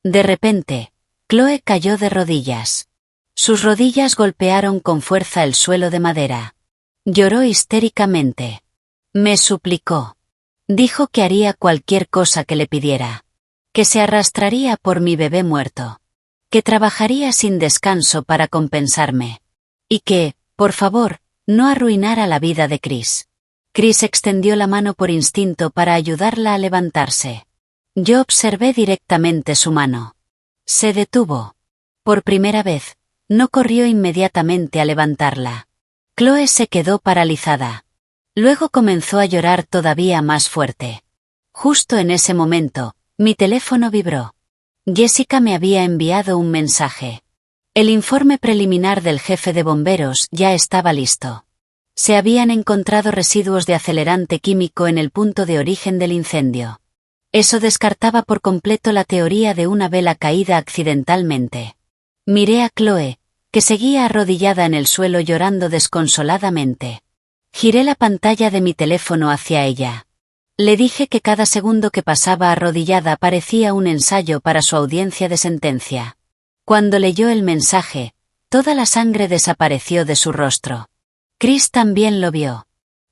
[SPEAKER 1] De repente, Chloe cayó de rodillas. Sus rodillas golpearon con fuerza el suelo de madera. Lloró histéricamente. Me suplicó. Dijo que haría cualquier cosa que le pidiera. Que se arrastraría por mi bebé muerto. Que trabajaría sin descanso para compensarme. Y que, por favor, no arruinara la vida de Chris. Chris extendió la mano por instinto para ayudarla a levantarse. Yo observé directamente su mano. Se detuvo. Por primera vez, no corrió inmediatamente a levantarla. Chloe se quedó paralizada. Luego comenzó a llorar todavía más fuerte. Justo en ese momento, mi teléfono vibró. Jessica me había enviado un mensaje. El informe preliminar del jefe de bomberos ya estaba listo. Se habían encontrado residuos de acelerante químico en el punto de origen del incendio. Eso descartaba por completo la teoría de una vela caída accidentalmente. Miré a Chloe, que seguía arrodillada en el suelo llorando desconsoladamente. Giré la pantalla de mi teléfono hacia ella. Le dije que cada segundo que pasaba arrodillada parecía un ensayo para su audiencia de sentencia. Cuando leyó el mensaje, toda la sangre desapareció de su rostro. Chris también lo vio.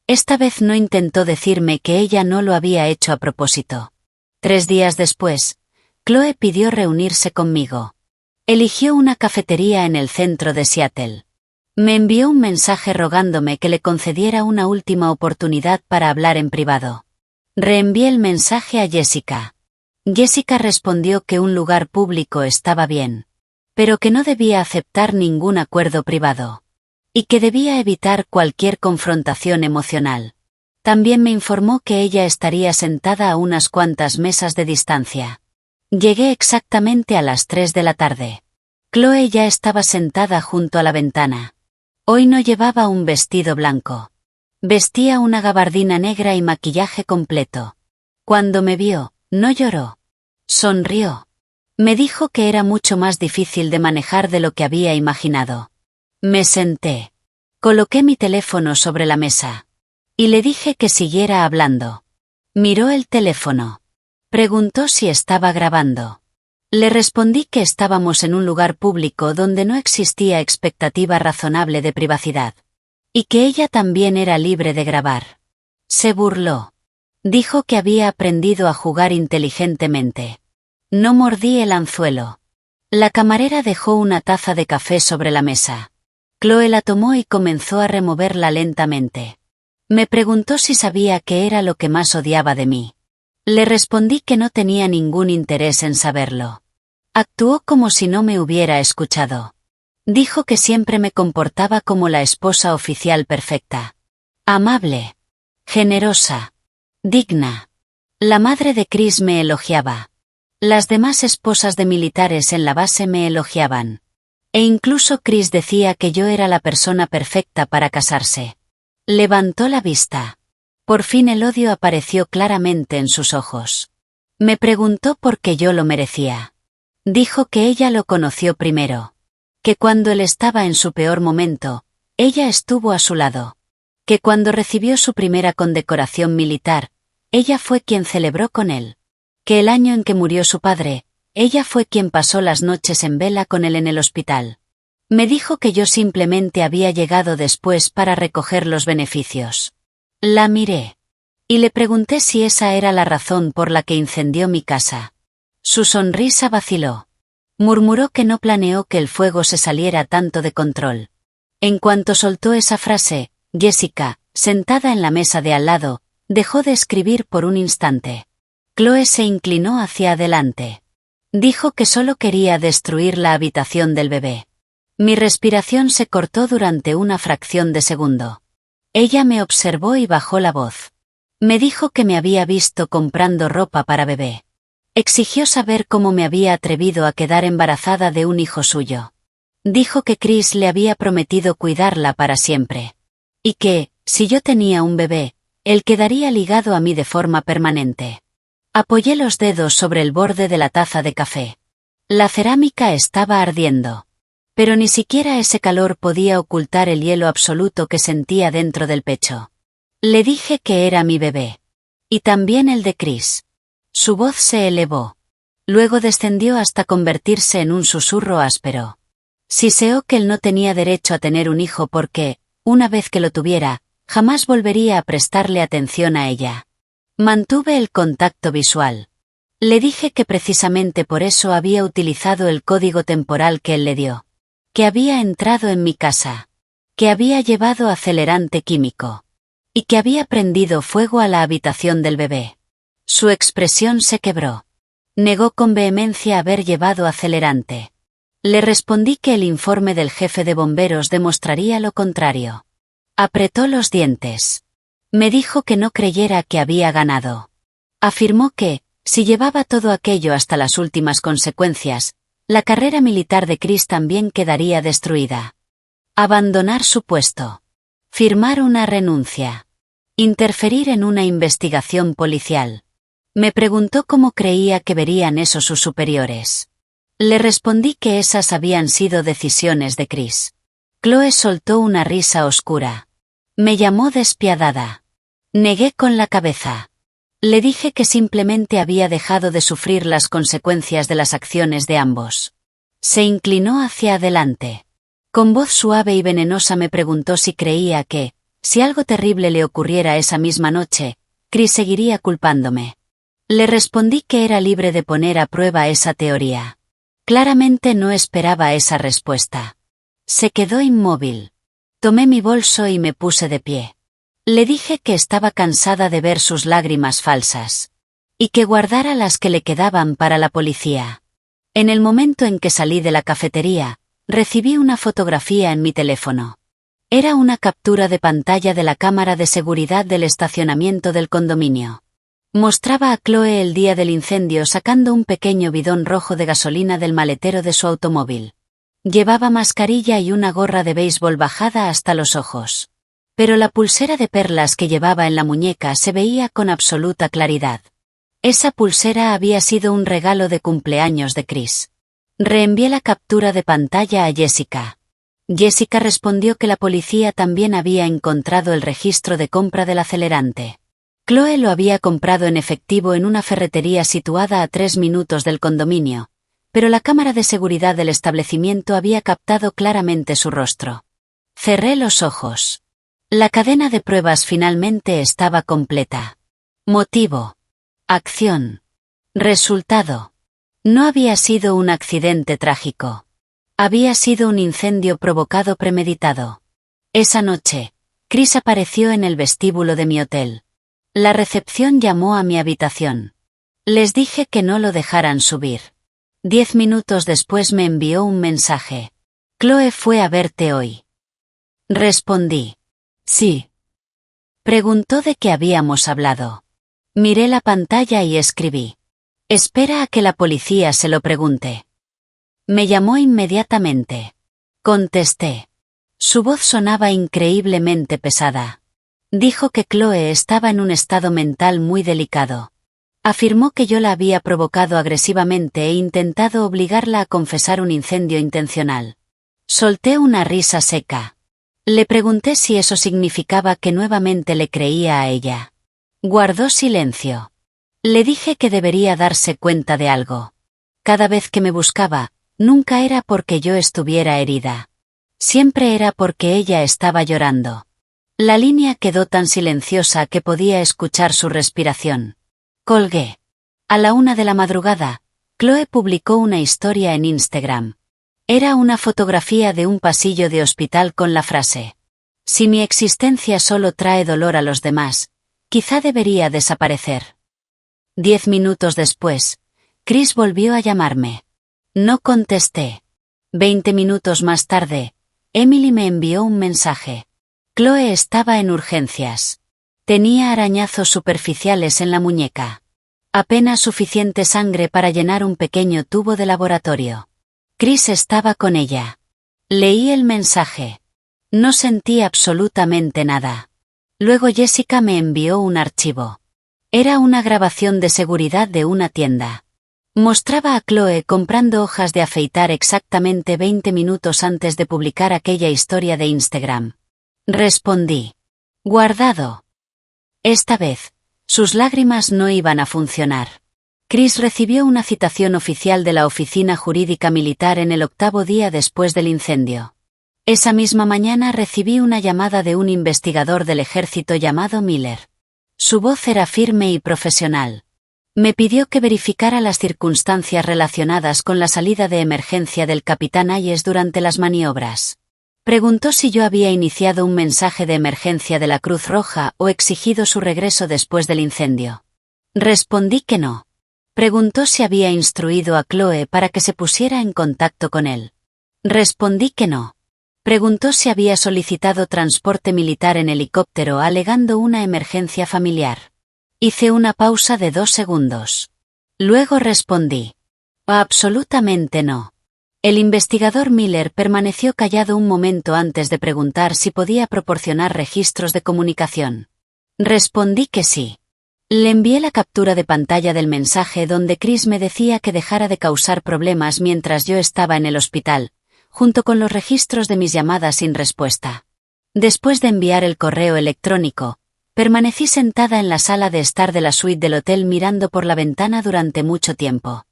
[SPEAKER 1] Esta vez no intentó decirme que ella no lo había hecho a propósito. 3 días después, Chloe pidió reunirse conmigo. Eligió una cafetería en el centro de Seattle. Me envió un mensaje rogándome que le concediera una última oportunidad para hablar en privado. Reenvié el mensaje a Jessica. Jessica respondió que un lugar público estaba bien, pero que no debía aceptar ningún acuerdo privado, y que debía evitar cualquier confrontación emocional. También me informó que ella estaría sentada a unas cuantas mesas de distancia. Llegué exactamente a las 3 de la tarde. Chloe ya estaba sentada junto a la ventana. Hoy no llevaba un vestido blanco. Vestía una gabardina negra y maquillaje completo. Cuando me vio, no lloró. Sonrió. Me dijo que era mucho más difícil de manejar de lo que había imaginado. Me senté. Coloqué mi teléfono sobre la mesa. Y le dije que siguiera hablando. Miró el teléfono. Preguntó si estaba grabando. Le respondí que estábamos en un lugar público donde no existía expectativa razonable de privacidad. Y que ella también era libre de grabar. Se burló. Dijo que había aprendido a jugar inteligentemente. No mordí el anzuelo. La camarera dejó una taza de café sobre la mesa. Chloe la tomó y comenzó a removerla lentamente. Me preguntó si sabía qué era lo que más odiaba de mí. Le respondí que no tenía ningún interés en saberlo. Actuó como si no me hubiera escuchado. Dijo que siempre me comportaba como la esposa oficial perfecta. Amable. Generosa. Digna. La madre de Chris me elogiaba. Las demás esposas de militares en la base me elogiaban. E incluso Chris decía que yo era la persona perfecta para casarse. Levantó la vista. Por fin el odio apareció claramente en sus ojos. Me preguntó por qué yo lo merecía. Dijo que ella lo conoció primero. Que cuando él estaba en su peor momento, ella estuvo a su lado. Que cuando recibió su primera condecoración militar, ella fue quien celebró con él. Que el año en que murió su padre, ella fue quien pasó las noches en vela con él en el hospital. Me dijo que yo simplemente había llegado después para recoger los beneficios. La miré. Y le pregunté si esa era la razón por la que incendió mi casa. Su sonrisa vaciló. Murmuró que no planeó que el fuego se saliera tanto de control. En cuanto soltó esa frase, Jessica, sentada en la mesa de al lado, dejó de escribir por un instante. Chloe se inclinó hacia adelante. Dijo que solo quería destruir la habitación del bebé. Mi respiración se cortó durante una fracción de segundo. Ella me observó y bajó la voz. Me dijo que me había visto comprando ropa para bebé. Exigió saber cómo me había atrevido a quedar embarazada de un hijo suyo. Dijo que Chris le había prometido cuidarla para siempre. Y que, si yo tenía un bebé, él quedaría ligado a mí de forma permanente. Apoyé los dedos sobre el borde de la taza de café. La cerámica estaba ardiendo. Pero ni siquiera ese calor podía ocultar el hielo absoluto que sentía dentro del pecho. Le dije que era mi bebé. Y también el de Chris. Su voz se elevó. Luego descendió hasta convertirse en un susurro áspero. Siseó que él no tenía derecho a tener un hijo porque, una vez que lo tuviera, jamás volvería a prestarle atención a ella. Mantuve el contacto visual. Le dije que precisamente por eso había utilizado el código temporal que él le dio. Que había entrado en mi casa. Que había llevado acelerante químico. Y que había prendido fuego a la habitación del bebé. Su expresión se quebró. Negó con vehemencia haber llevado acelerante. Le respondí que el informe del jefe de bomberos demostraría lo contrario. Apretó los dientes. Me dijo que no creyera que había ganado. Afirmó que, si llevaba todo aquello hasta las últimas consecuencias, la carrera militar de Chris también quedaría destruida. Abandonar su puesto. Firmar una renuncia. Interferir en una investigación policial. Me preguntó cómo creía que verían eso sus superiores. Le respondí que esas habían sido decisiones de Chris. Chloe soltó una risa oscura. Me llamó despiadada. Negué con la cabeza. Le dije que simplemente había dejado de sufrir las consecuencias de las acciones de ambos. Se inclinó hacia adelante. Con voz suave y venenosa me preguntó si creía que, si algo terrible le ocurriera esa misma noche, Chris seguiría culpándome. Le respondí que era libre de poner a prueba esa teoría. Claramente no esperaba esa respuesta. Se quedó inmóvil. Tomé mi bolso y me puse de pie. Le dije que estaba cansada de ver sus lágrimas falsas. Y que guardara las que le quedaban para la policía. En el momento en que salí de la cafetería, recibí una fotografía en mi teléfono. Era una captura de pantalla de la cámara de seguridad del estacionamiento del condominio. Mostraba a Chloe el día del incendio sacando un pequeño bidón rojo de gasolina del maletero de su automóvil. Llevaba mascarilla y una gorra de béisbol bajada hasta los ojos. Pero la pulsera de perlas que llevaba en la muñeca se veía con absoluta claridad. Esa pulsera había sido un regalo de cumpleaños de Chris. Reenvié la captura de pantalla a Jessica. Jessica respondió que la policía también había encontrado el registro de compra del acelerante. Chloe lo había comprado en efectivo en una ferretería situada a 3 minutos del condominio, pero la cámara de seguridad del establecimiento había captado claramente su rostro. Cerré los ojos. La cadena de pruebas finalmente estaba completa. Motivo. Acción. Resultado. No había sido un accidente trágico. Había sido un incendio provocado premeditado. Esa noche, Chris apareció en el vestíbulo de mi hotel. La recepción llamó a mi habitación. Les dije que no lo dejaran subir. 10 minutos después me envió un mensaje. «Chloe fue a verte hoy». Respondí. «Sí». Preguntó de qué habíamos hablado. Miré la pantalla y escribí. «Espera a que la policía se lo pregunte». Me llamó inmediatamente. Contesté. Su voz sonaba increíblemente pesada. Dijo que Chloe estaba en un estado mental muy delicado. Afirmó que yo la había provocado agresivamente e intentado obligarla a confesar un incendio intencional. Solté una risa seca. Le pregunté si eso significaba que nuevamente le creía a ella. Guardó silencio. Le dije que debería darse cuenta de algo. Cada vez que me buscaba, nunca era porque yo estuviera herida. Siempre era porque ella estaba llorando. La línea quedó tan silenciosa que podía escuchar su respiración. Colgué. A la 1 de la madrugada, Chloe publicó una historia en Instagram. Era una fotografía de un pasillo de hospital con la frase: «Si mi existencia solo trae dolor a los demás, quizá debería desaparecer». 10 minutos después, Chris volvió a llamarme. No contesté. 20 minutos más tarde, Emily me envió un mensaje. Chloe estaba en urgencias. Tenía arañazos superficiales en la muñeca. Apenas suficiente sangre para llenar un pequeño tubo de laboratorio. Chris estaba con ella. Leí el mensaje. No sentí absolutamente nada. Luego Jessica me envió un archivo. Era una grabación de seguridad de una tienda. Mostraba a Chloe comprando hojas de afeitar exactamente 20 minutos antes de publicar aquella historia de Instagram. Respondí. Guardado. Esta vez, sus lágrimas no iban a funcionar. Chris recibió una citación oficial de la Oficina Jurídica Militar en el 8º día después del incendio. Esa misma mañana recibí una llamada de un investigador del ejército llamado Miller. Su voz era firme y profesional. Me pidió que verificara las circunstancias relacionadas con la salida de emergencia del capitán Hayes durante las maniobras. Preguntó si yo había iniciado un mensaje de emergencia de la Cruz Roja o exigido su regreso después del incendio. Respondí que no. Preguntó si había instruido a Chloe para que se pusiera en contacto con él. Respondí que no. Preguntó si había solicitado transporte militar en helicóptero alegando una emergencia familiar. Hice una pausa de 2 segundos. Luego respondí. Absolutamente no. El investigador Miller permaneció callado un momento antes de preguntar si podía proporcionar registros de comunicación. Respondí que sí. Le envié la captura de pantalla del mensaje donde Chris me decía que dejara de causar problemas mientras yo estaba en el hospital, junto con los registros de mis llamadas sin respuesta. Después de enviar el correo electrónico, Permanecí sentada en la sala de estar de la suite del hotel mirando por la ventana durante mucho tiempo.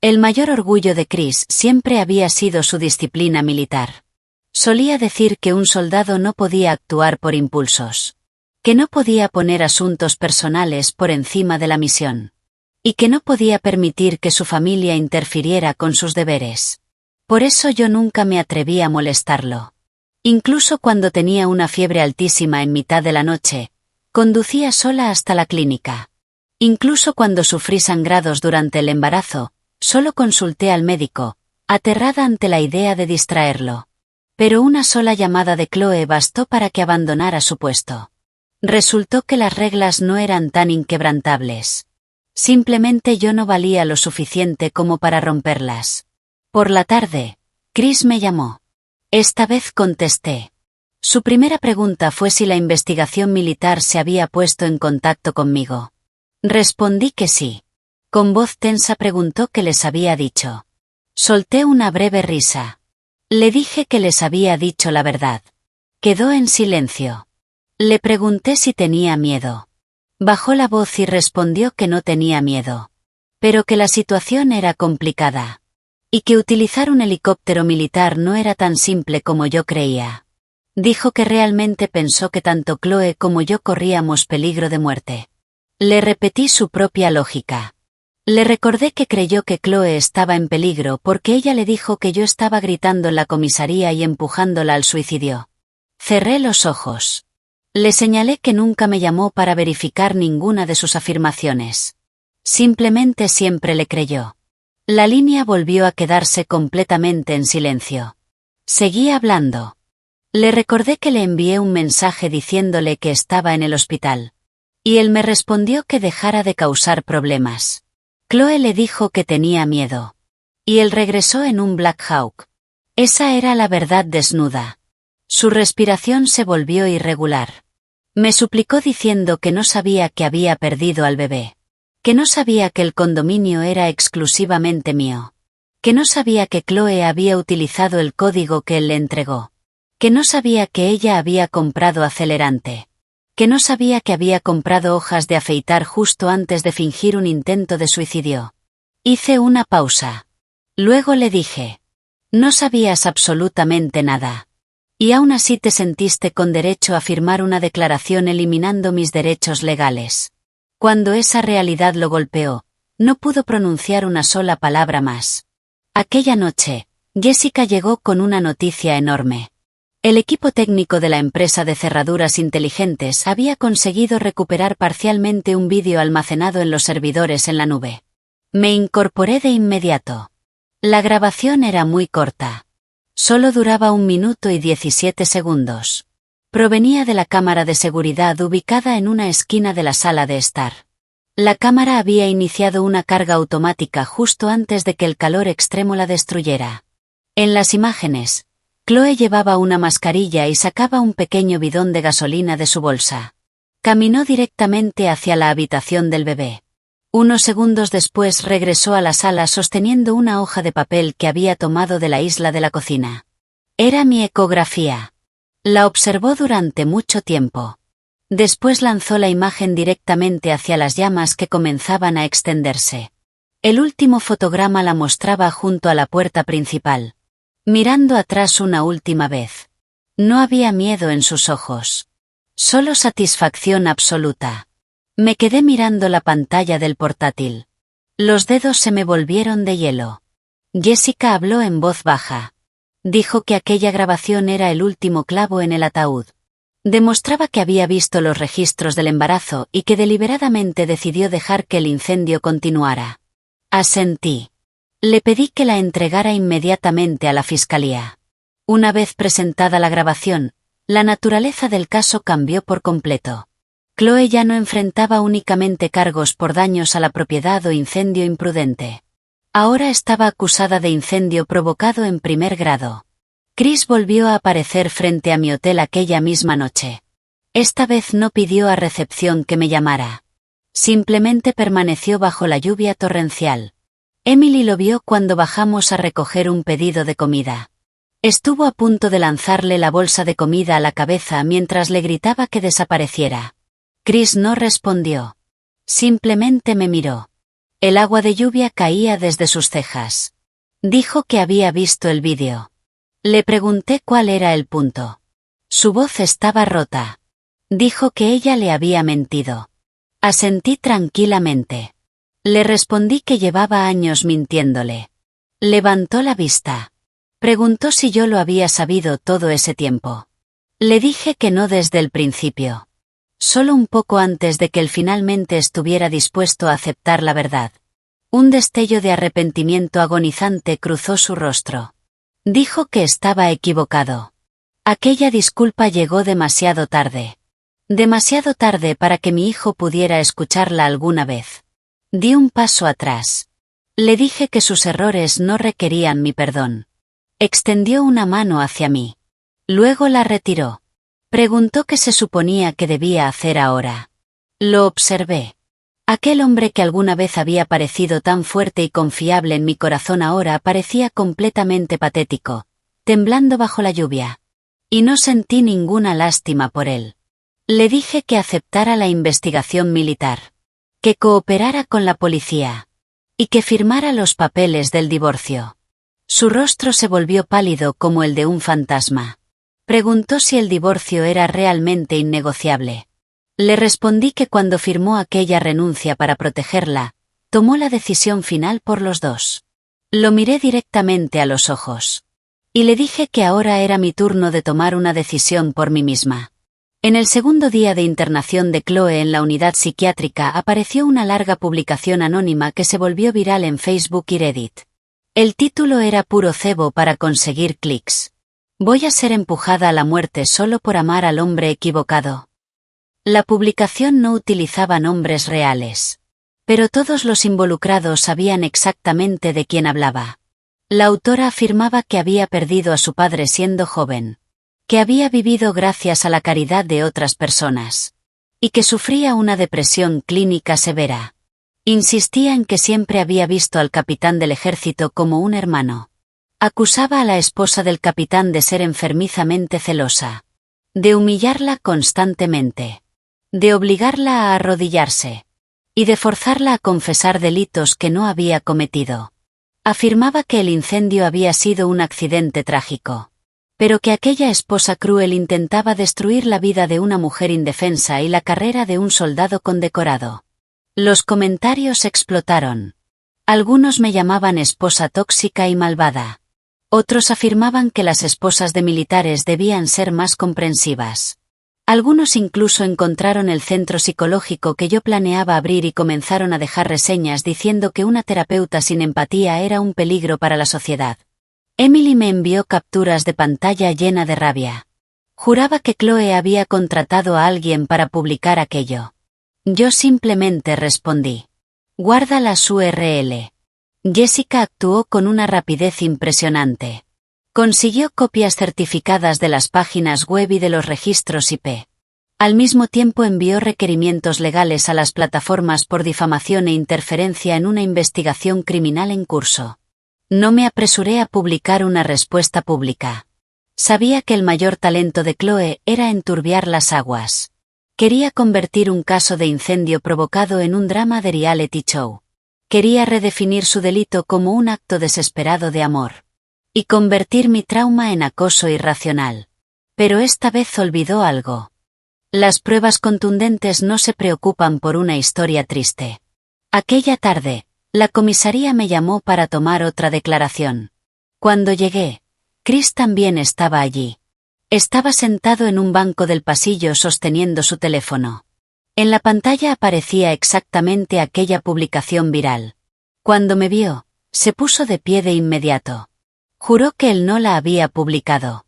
[SPEAKER 1] El mayor orgullo de Chris siempre había sido su disciplina militar. Solía decir que un soldado no podía actuar por impulsos, que no podía poner asuntos personales por encima de la misión, y que no podía permitir que su familia interfiriera con sus deberes. Por eso yo nunca me atreví a molestarlo. Incluso cuando tenía una fiebre altísima en mitad de la noche, conducía sola hasta la clínica. Incluso cuando sufrí sangrados durante el embarazo, solo consulté al médico, aterrada ante la idea de distraerlo. Pero una sola llamada de Chloe bastó para que abandonara su puesto. Resultó que las reglas no eran tan inquebrantables. Simplemente yo no valía lo suficiente como para romperlas. Por la tarde, Chris me llamó. Esta vez contesté. Su primera pregunta fue si la investigación militar se había puesto en contacto conmigo. Respondí que sí. Con voz tensa preguntó qué les había dicho. Solté una breve risa. Le dije que les había dicho la verdad. Quedó en silencio. Le pregunté si tenía miedo. Bajó la voz y respondió que no tenía miedo. Pero que la situación era complicada. Y que utilizar un helicóptero militar no era tan simple como yo creía. Dijo que realmente pensó que tanto Chloe como yo corríamos peligro de muerte. Le repetí su propia lógica. Le recordé que creyó que Chloe estaba en peligro porque ella le dijo que yo estaba gritando en la comisaría y empujándola al suicidio. Cerré los ojos. Le señalé que nunca me llamó para verificar ninguna de sus afirmaciones. Simplemente siempre le creyó. La línea volvió a quedarse completamente en silencio. Seguí hablando. Le recordé que le envié un mensaje diciéndole que estaba en el hospital. Y él me respondió que dejara de causar problemas. Chloe le dijo que tenía miedo. Y él regresó en un Black Hawk. Esa era la verdad desnuda. Su respiración se volvió irregular. Me suplicó diciendo que no sabía que había perdido al bebé. Que no sabía que el condominio era exclusivamente mío. Que no sabía que Chloe había utilizado el código que él le entregó. Que no sabía que ella había comprado acelerante. Que no sabía que había comprado hojas de afeitar justo antes de fingir un intento de suicidio. Hice una pausa. Luego le dije. No sabías absolutamente nada. Y aún así te sentiste con derecho a firmar una declaración eliminando mis derechos legales. Cuando esa realidad lo golpeó, no pudo pronunciar una sola palabra más. Aquella noche, Jessica llegó con una noticia enorme. El equipo técnico de la empresa de cerraduras inteligentes había conseguido recuperar parcialmente un vídeo almacenado en los servidores en la nube. Me incorporé de inmediato. La grabación era muy corta. Solo duraba 1 minuto y 17 segundos. Provenía de la cámara de seguridad ubicada en una esquina de la sala de estar. La cámara había iniciado una carga automática justo antes de que el calor extremo la destruyera. En las imágenes, Chloe llevaba una mascarilla y sacaba un pequeño bidón de gasolina de su bolsa. Caminó directamente hacia la habitación del bebé. Unos segundos después regresó a la sala sosteniendo una hoja de papel que había tomado de la isla de la cocina. Era mi ecografía. La observó durante mucho tiempo. Después lanzó la imagen directamente hacia las llamas que comenzaban a extenderse. El último fotograma la mostraba junto a la puerta principal. Mirando atrás una última vez. No había miedo en sus ojos. Solo satisfacción absoluta. Me quedé mirando la pantalla del portátil. Los dedos se me volvieron de hielo. Jessica habló en voz baja. Dijo que aquella grabación era el último clavo en el ataúd. Demostraba que había visto los registros del embarazo y que deliberadamente decidió dejar que el incendio continuara. Asentí. Le pedí que la entregara inmediatamente a la fiscalía. Una vez presentada la grabación, la naturaleza del caso cambió por completo. Chloe ya no enfrentaba únicamente cargos por daños a la propiedad o incendio imprudente. Ahora estaba acusada de incendio provocado en primer grado. Chris volvió a aparecer frente a mi hotel aquella misma noche. Esta vez no pidió a recepción que me llamara. Simplemente permaneció bajo la lluvia torrencial. Emily lo vio cuando bajamos a recoger un pedido de comida. Estuvo a punto de lanzarle la bolsa de comida a la cabeza mientras le gritaba que desapareciera. Chris no respondió. Simplemente me miró. El agua de lluvia caía desde sus cejas. Dijo que había visto el vídeo. Le pregunté cuál era el punto. Su voz estaba rota. Dijo que ella le había mentido. Asentí tranquilamente. Le respondí que llevaba años mintiéndole. Levantó la vista. Preguntó si yo lo había sabido todo ese tiempo. Le dije que no desde el principio. Solo un poco antes de que él finalmente estuviera dispuesto a aceptar la verdad. Un destello de arrepentimiento agonizante cruzó su rostro. Dijo que estaba equivocado. Aquella disculpa llegó demasiado tarde. Demasiado tarde para que mi hijo pudiera escucharla alguna vez. Di un paso atrás. Le dije que sus errores no requerían mi perdón. Extendió una mano hacia mí. Luego la retiró. Preguntó qué se suponía que debía hacer ahora. Lo observé. Aquel hombre que alguna vez había parecido tan fuerte y confiable en mi corazón ahora parecía completamente patético, temblando bajo la lluvia. Y no sentí ninguna lástima por él. Le dije que aceptara la investigación militar. Que cooperara con la policía. Y que firmara los papeles del divorcio. Su rostro se volvió pálido como el de un fantasma. Preguntó si el divorcio era realmente innegociable. Le respondí que cuando firmó aquella renuncia para protegerla, tomó la decisión final por los dos. Lo miré directamente a los ojos. Y le dije que ahora era mi turno de tomar una decisión por mí misma. En el segundo día de internación de Chloe en la unidad psiquiátrica apareció una larga publicación anónima que se volvió viral en Facebook y Reddit. El título era puro cebo para conseguir clics. Voy a ser empujada a la muerte solo por amar al hombre equivocado. La publicación no utilizaba nombres reales. Pero todos los involucrados sabían exactamente de quién hablaba. La autora afirmaba que había perdido a su padre siendo joven. Que había vivido gracias a la caridad de otras personas. Y que sufría una depresión clínica severa. Insistía en que siempre había visto al capitán del ejército como un hermano. Acusaba a la esposa del capitán de ser enfermizamente celosa. De humillarla constantemente. De obligarla a arrodillarse. Y de forzarla a confesar delitos que no había cometido. Afirmaba que el incendio había sido un accidente trágico. Pero que aquella esposa cruel intentaba destruir la vida de una mujer indefensa y la carrera de un soldado condecorado. Los comentarios explotaron. Algunos me llamaban esposa tóxica y malvada. Otros afirmaban que las esposas de militares debían ser más comprensivas. Algunos incluso encontraron el centro psicológico que yo planeaba abrir y comenzaron a dejar reseñas diciendo que una terapeuta sin empatía era un peligro para la sociedad. Emily me envió capturas de pantalla llena de rabia. Juraba que Chloe había contratado a alguien para publicar aquello. Yo simplemente respondí. Guarda las URL. Jessica actuó con una rapidez impresionante. Consiguió copias certificadas de las páginas web y de los registros IP. Al mismo tiempo envió requerimientos legales a las plataformas por difamación e interferencia en una investigación criminal en curso. No me apresuré a publicar una respuesta pública. Sabía que el mayor talento de Chloe era enturbiar las aguas. Quería convertir un caso de incendio provocado en un drama de reality show. Quería redefinir su delito como un acto desesperado de amor. Y convertir mi trauma en acoso irracional. Pero esta vez olvidó algo. Las pruebas contundentes no se preocupan por una historia triste. Aquella tarde, la comisaría me llamó para tomar otra declaración. Cuando llegué, Chris también estaba allí. Estaba sentado en un banco del pasillo sosteniendo su teléfono. En la pantalla aparecía exactamente aquella publicación viral. Cuando me vio, se puso de pie de inmediato. Juró que él no la había publicado.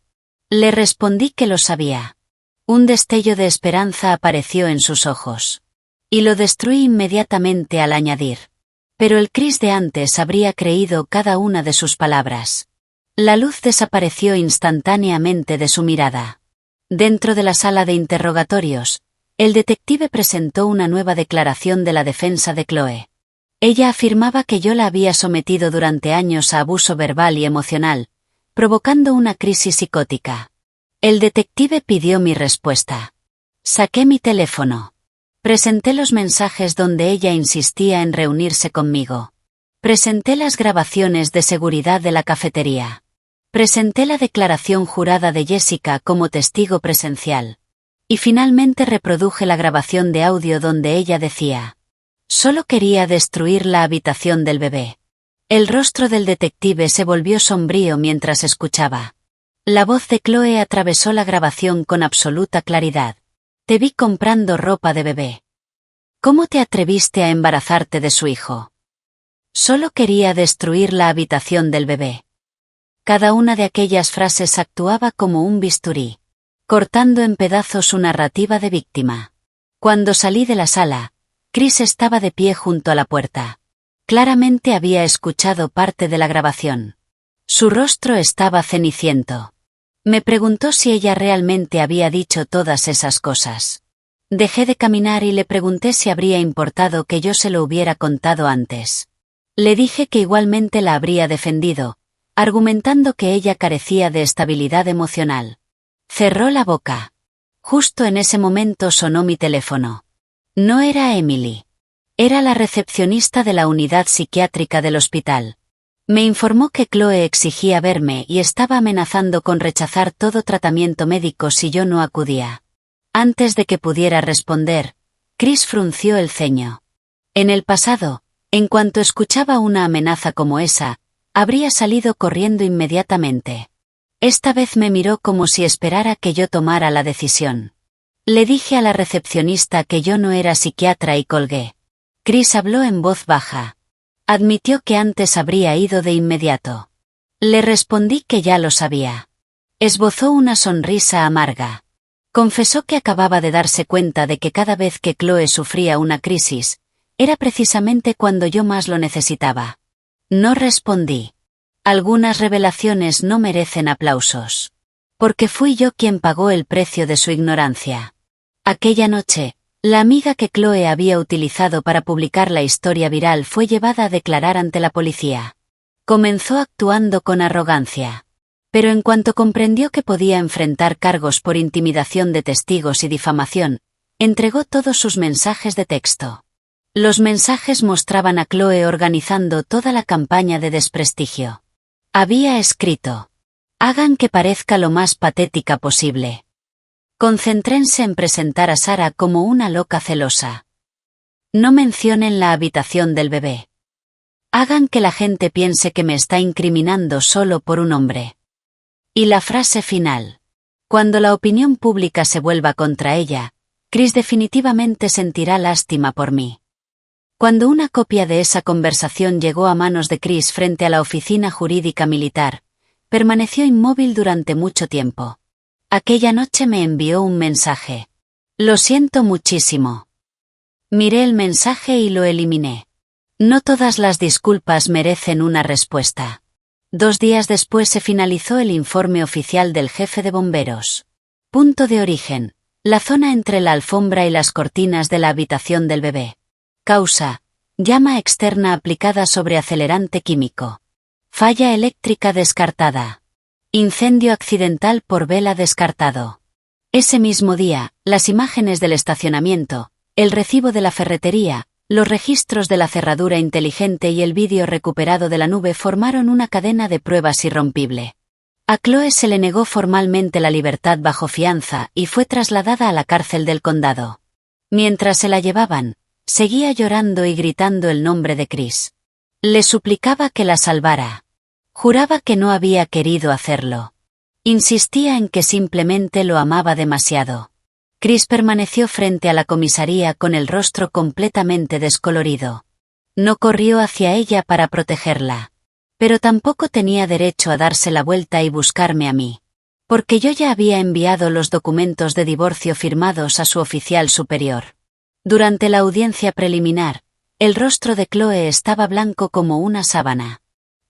[SPEAKER 1] Le respondí que lo sabía. Un destello de esperanza apareció en sus ojos. Y lo destruí inmediatamente al añadir. Pero el Chris de antes habría creído cada una de sus palabras. La luz desapareció instantáneamente de su mirada. Dentro de la sala de interrogatorios, el detective presentó una nueva declaración de la defensa de Chloe. Ella afirmaba que yo la había sometido durante años a abuso verbal y emocional, provocando una crisis psicótica. El detective pidió mi respuesta. Saqué mi teléfono. Presenté los mensajes donde ella insistía en reunirse conmigo. Presenté las grabaciones de seguridad de la cafetería. Presenté la declaración jurada de Jessica como testigo presencial. Y finalmente reproduje la grabación de audio donde ella decía: solo quería destruir la habitación del bebé. El rostro del detective se volvió sombrío mientras escuchaba. La voz de Chloe atravesó la grabación con absoluta claridad. Te vi comprando ropa de bebé. ¿Cómo te atreviste a embarazarte de su hijo? Solo quería destruir la habitación del bebé. Cada una de aquellas frases actuaba como un bisturí, cortando en pedazos su narrativa de víctima. Cuando salí de la sala, Chris estaba de pie junto a la puerta. Claramente había escuchado parte de la grabación. Su rostro estaba ceniciento. Me preguntó si ella realmente había dicho todas esas cosas. Dejé de caminar y le pregunté si habría importado que yo se lo hubiera contado antes. Le dije que igualmente la habría defendido, argumentando que ella carecía de estabilidad emocional. Cerró la boca. Justo en ese momento sonó mi teléfono. No era Emily. Era la recepcionista de la unidad psiquiátrica del hospital. Me informó que Chloe exigía verme y estaba amenazando con rechazar todo tratamiento médico si yo no acudía. Antes de que pudiera responder, Chris frunció el ceño. En el pasado, en cuanto escuchaba una amenaza como esa, habría salido corriendo inmediatamente. Esta vez me miró como si esperara que yo tomara la decisión. Le dije a la recepcionista que yo no era psiquiatra y colgué. Chris habló en voz baja. Admitió que antes habría ido de inmediato. Le respondí que ya lo sabía. Esbozó una sonrisa amarga. Confesó que acababa de darse cuenta de que cada vez que Chloe sufría una crisis, era precisamente cuando yo más lo necesitaba. No respondí. Algunas revelaciones no merecen aplausos. Porque fui yo quien pagó el precio de su ignorancia. Aquella noche, la amiga que Chloe había utilizado para publicar la historia viral fue llevada a declarar ante la policía. Comenzó actuando con arrogancia. Pero en cuanto comprendió que podía enfrentar cargos por intimidación de testigos y difamación, entregó todos sus mensajes de texto. Los mensajes mostraban a Chloe organizando toda la campaña de desprestigio. Había escrito: hagan que parezca lo más patética posible. Concéntrense en presentar a Sarah como una loca celosa. No mencionen la habitación del bebé. Hagan que la gente piense que me está incriminando solo por un hombre. Y la frase final: cuando la opinión pública se vuelva contra ella, Chris definitivamente sentirá lástima por mí. Cuando una copia de esa conversación llegó a manos de Chris frente a la oficina jurídica militar, permaneció inmóvil durante mucho tiempo. Aquella noche me envió un mensaje. Lo siento muchísimo. Miré el mensaje y lo eliminé. No todas las disculpas merecen una respuesta. 2 días después se finalizó el informe oficial del jefe de bomberos. Punto de origen: la zona entre la alfombra y las cortinas de la habitación del bebé. Causa: llama externa aplicada sobre acelerante químico. Falla eléctrica descartada. Incendio accidental por vela descartado. Ese mismo día, las imágenes del estacionamiento, el recibo de la ferretería, los registros de la cerradura inteligente y el vídeo recuperado de la nube formaron una cadena de pruebas irrompible. A Chloe se le negó formalmente la libertad bajo fianza y fue trasladada a la cárcel del condado. Mientras se la llevaban, seguía llorando y gritando el nombre de Chris. Le suplicaba que la salvara. Juraba que no había querido hacerlo. Insistía en que simplemente lo amaba demasiado. Chris permaneció frente a la comisaría con el rostro completamente descolorido. No corrió hacia ella para protegerla. Pero tampoco tenía derecho a darse la vuelta y buscarme a mí. Porque yo ya había enviado los documentos de divorcio firmados a su oficial superior. Durante la audiencia preliminar, el rostro de Chloe estaba blanco como una sábana.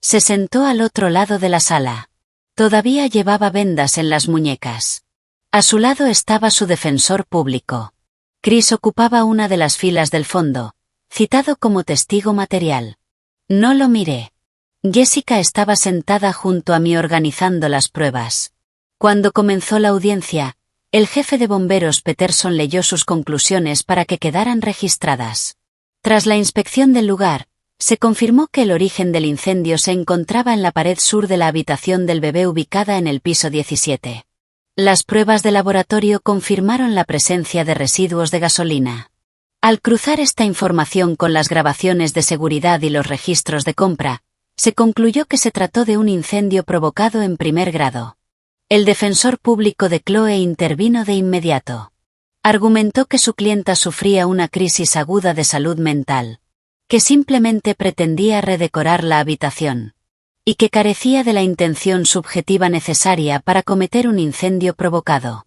[SPEAKER 1] Se sentó al otro lado de la sala. Todavía llevaba vendas en las muñecas. A su lado estaba su defensor público. Chris ocupaba una de las filas del fondo, citado como testigo material. No lo miré. Jessica estaba sentada junto a mí organizando las pruebas. Cuando comenzó la audiencia, El jefe de bomberos Peterson leyó sus conclusiones para que quedaran registradas. Tras la inspección del lugar, se confirmó que el origen del incendio se encontraba en la pared sur de la habitación del bebé ubicada en el piso 17. Las pruebas de laboratorio confirmaron la presencia de residuos de gasolina. Al cruzar esta información con las grabaciones de seguridad y los registros de compra, se concluyó que se trató de un incendio provocado en primer grado. El defensor público de Chloe intervino de inmediato. Argumentó que su clienta sufría una crisis aguda de salud mental, que simplemente pretendía redecorar la habitación, y que carecía de la intención subjetiva necesaria para cometer un incendio provocado.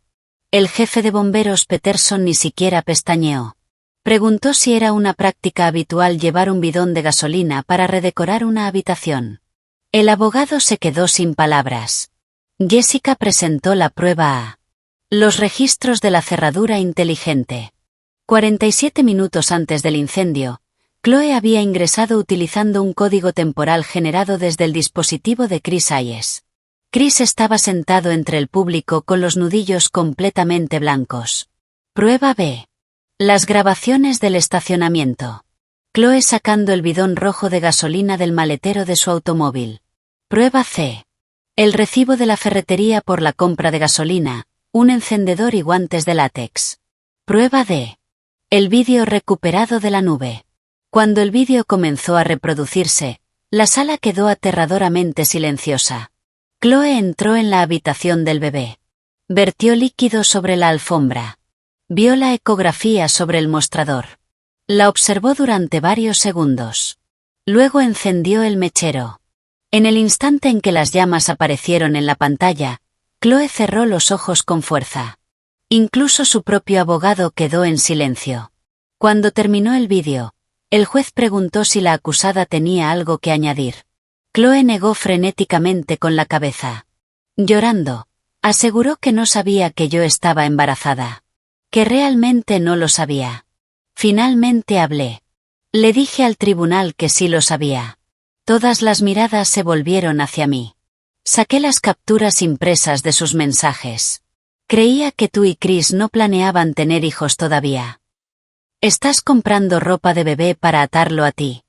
[SPEAKER 1] El jefe de bomberos Peterson ni siquiera pestañeó. Preguntó si era una práctica habitual llevar un bidón de gasolina para redecorar una habitación. El abogado se quedó sin palabras. Jessica presentó la prueba A. Los registros de la cerradura inteligente. 47 minutos antes del incendio, Chloe había ingresado utilizando un código temporal generado desde el dispositivo de Chris Hayes. Chris estaba sentado entre el público con los nudillos completamente blancos. Prueba B. Las grabaciones del estacionamiento. Chloe sacando el bidón rojo de gasolina del maletero de su automóvil. Prueba C. El recibo de la ferretería por la compra de gasolina, un encendedor y guantes de látex. Prueba D. El vídeo recuperado de la nube. Cuando el vídeo comenzó a reproducirse, la sala quedó aterradoramente silenciosa. Chloe entró en la habitación del bebé. Vertió líquido sobre la alfombra. Vio la ecografía sobre el mostrador. La observó durante varios segundos. Luego encendió el mechero. En el instante en que las llamas aparecieron en la pantalla, Chloe cerró los ojos con fuerza. Incluso su propio abogado quedó en silencio. Cuando terminó el vídeo, el juez preguntó si la acusada tenía algo que añadir. Chloe negó frenéticamente con la cabeza. Llorando, aseguró que no sabía que yo estaba embarazada. Que realmente no lo sabía. Finalmente hablé. Le dije al tribunal que sí lo sabía. Todas las miradas se volvieron hacia mí. Saqué las capturas impresas de sus mensajes. Creía que tú y Chris no planeaban tener hijos todavía. Estás comprando ropa de bebé para atarlo a ti.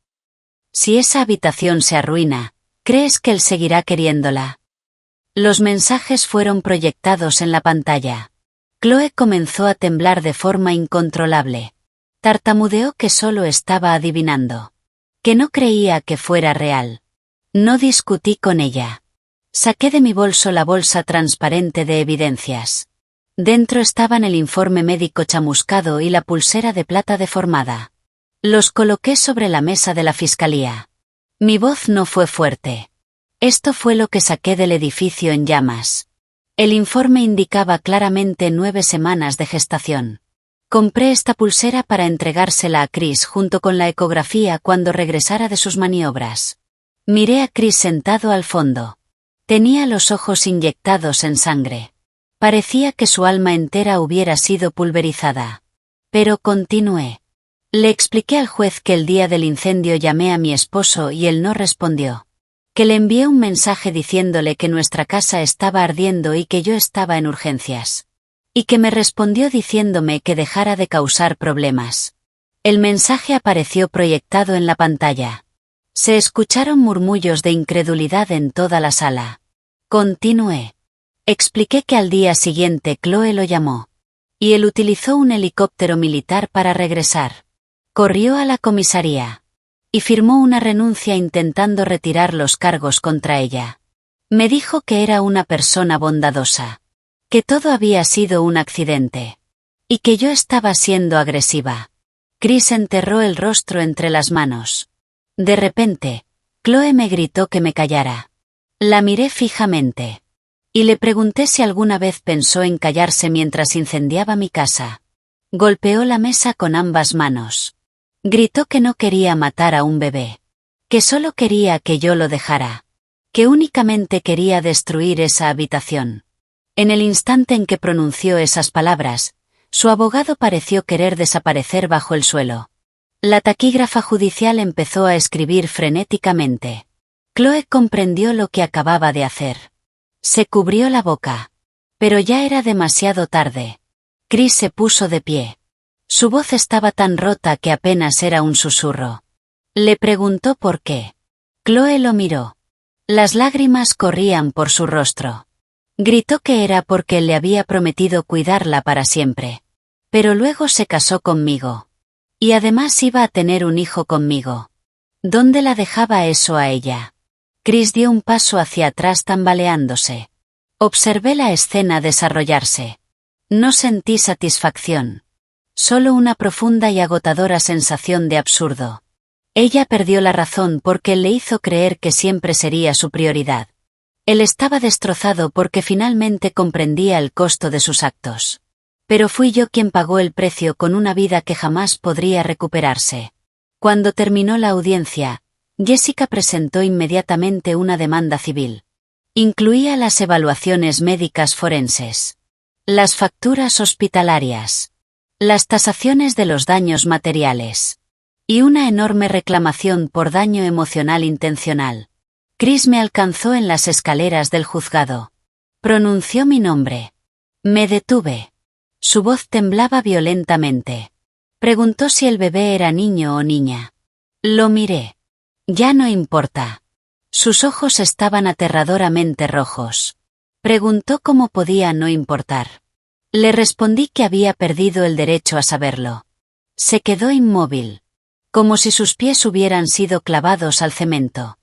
[SPEAKER 1] Si esa habitación se arruina, ¿crees que él seguirá queriéndola? Los mensajes fueron proyectados en la pantalla. Chloe comenzó a temblar de forma incontrolable. Tartamudeó que solo estaba adivinando. Que no creía que fuera real. No discutí con ella. Saqué de mi bolso la bolsa transparente de evidencias. Dentro estaban el informe médico chamuscado y la pulsera de plata deformada. Los coloqué sobre la mesa de la fiscalía. Mi voz no fue fuerte. Esto fue lo que saqué del edificio en llamas. El informe indicaba claramente 9 semanas de gestación. Compré esta pulsera para entregársela a Chris junto con la ecografía cuando regresara de sus maniobras. Miré a Chris sentado al fondo. Tenía los ojos inyectados en sangre. Parecía que su alma entera hubiera sido pulverizada. Pero continué. Le expliqué al juez que el día del incendio llamé a mi esposo y él no respondió. Que le envié un mensaje diciéndole que nuestra casa estaba ardiendo y que yo estaba en urgencias. Y que me respondió diciéndome que dejara de causar problemas. El mensaje apareció proyectado en la pantalla. Se escucharon murmullos de incredulidad en toda la sala. Continué. Expliqué que al día siguiente Chloe lo llamó. Y él utilizó un helicóptero militar para regresar. Corrió a la comisaría. Y firmó una renuncia intentando retirar los cargos contra ella. Me dijo que era una persona bondadosa. Que todo había sido un accidente. Y que yo estaba siendo agresiva. Chris enterró el rostro entre las manos. De repente, Chloe me gritó que me callara. La miré fijamente. Y le pregunté si alguna vez pensó en callarse mientras incendiaba mi casa. Golpeó la mesa con ambas manos. Gritó que no quería matar a un bebé. Que solo quería que yo lo dejara. Que únicamente quería destruir esa habitación. En el instante en que pronunció esas palabras, su abogado pareció querer desaparecer bajo el suelo. La taquígrafa judicial empezó a escribir frenéticamente. Chloe comprendió lo que acababa de hacer. Se cubrió la boca. Pero ya era demasiado tarde. Chris se puso de pie. Su voz estaba tan rota que apenas era un susurro. Le preguntó por qué. Chloe lo miró. Las lágrimas corrían por su rostro. Gritó que era porque le había prometido cuidarla para siempre. Pero luego se casó conmigo. Y además iba a tener un hijo conmigo. ¿Dónde la dejaba eso a ella? Chris dio un paso hacia atrás tambaleándose. Observé la escena desarrollarse. No sentí satisfacción. Solo una profunda y agotadora sensación de absurdo. Ella perdió la razón porque él le hizo creer que siempre sería su prioridad. Él estaba destrozado porque finalmente comprendía el costo de sus actos. Pero fui yo quien pagó el precio con una vida que jamás podría recuperarse. Cuando terminó la audiencia, Jessica presentó inmediatamente una demanda civil. Incluía las evaluaciones médicas forenses, las facturas hospitalarias, las tasaciones de los daños materiales y una enorme reclamación por daño emocional intencional. Chris me alcanzó en las escaleras del juzgado. Pronunció mi nombre. Me detuve. Su voz temblaba violentamente. Preguntó si el bebé era niño o niña. Lo miré. Ya no importa. Sus ojos estaban aterradoramente rojos. Preguntó cómo podía no importar. Le respondí que había perdido el derecho a saberlo. Se quedó inmóvil, como si sus pies hubieran sido clavados al cemento.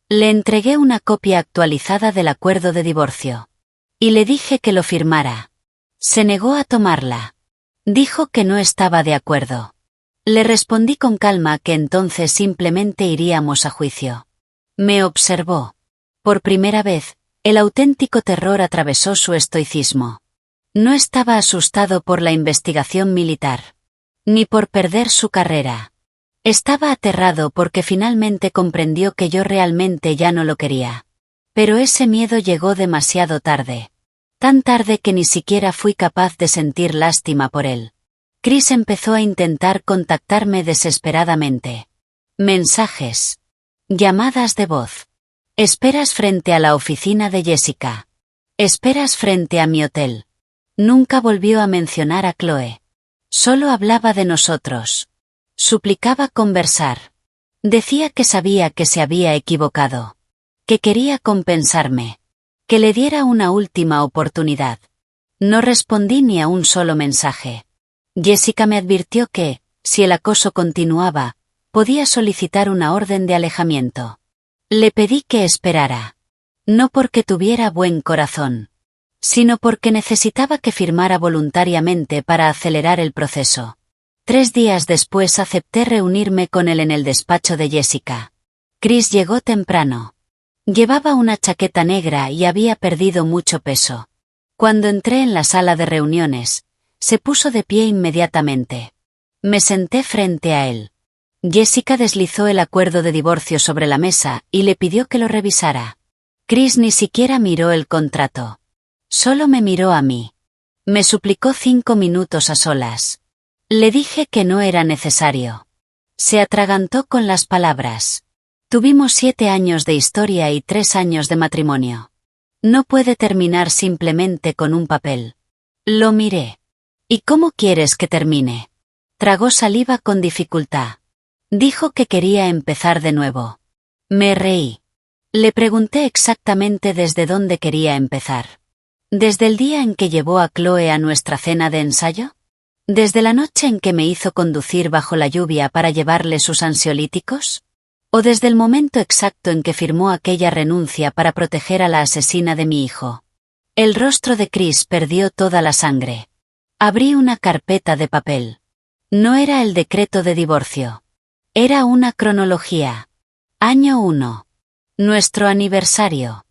[SPEAKER 1] Le entregué una copia actualizada del acuerdo de divorcio. Y le dije que lo firmara. Se negó a tomarla. Dijo que no estaba de acuerdo. Le respondí con calma que entonces simplemente iríamos a juicio. Me observó. Por primera vez, el auténtico terror atravesó su estoicismo. No estaba asustado por la investigación militar, ni por perder su carrera. Estaba aterrado porque finalmente comprendió que yo realmente ya no lo quería. Pero ese miedo llegó demasiado tarde. Tan tarde que ni siquiera fui capaz de sentir lástima por él. Chris empezó a intentar contactarme desesperadamente. Mensajes. Llamadas de voz. Esperas frente a la oficina de Jessica. Esperas frente a mi hotel. Nunca volvió a mencionar a Chloe. Solo hablaba de nosotros. Suplicaba conversar. Decía que sabía que se había equivocado. Que quería compensarme. Que le diera una última oportunidad. No respondí ni a un solo mensaje. Jessica me advirtió que, si el acoso continuaba, podía solicitar una orden de alejamiento. Le pedí que esperara. No porque tuviera buen corazón, sino porque necesitaba que firmara voluntariamente para acelerar el proceso. 3 días después acepté reunirme con él en el despacho de Jessica. Chris llegó temprano. Llevaba una chaqueta negra y había perdido mucho peso. Cuando entré en la sala de reuniones, se puso de pie inmediatamente. Me senté frente a él. Jessica deslizó el acuerdo de divorcio sobre la mesa y le pidió que lo revisara. Chris ni siquiera miró el contrato. Solo me miró a mí. Me suplicó 5 minutos a solas. Le dije que no era necesario. Se atragantó con las palabras. Tuvimos 7 años de historia y 3 años de matrimonio. No puede terminar simplemente con un papel. Lo miré. ¿Y cómo quieres que termine? Tragó saliva con dificultad. Dijo que quería empezar de nuevo. Me reí. Le pregunté exactamente desde dónde quería empezar. ¿Desde el día en que llevó a Chloe a nuestra cena de ensayo? ¿Desde la noche en que me hizo conducir bajo la lluvia para llevarle sus ansiolíticos? ¿O desde el momento exacto en que firmó aquella renuncia para proteger a la asesina de mi hijo? El rostro de Chris perdió toda la sangre. Abrí una carpeta de papel. No era el decreto de divorcio. Era una cronología. Año 1. Nuestro aniversario.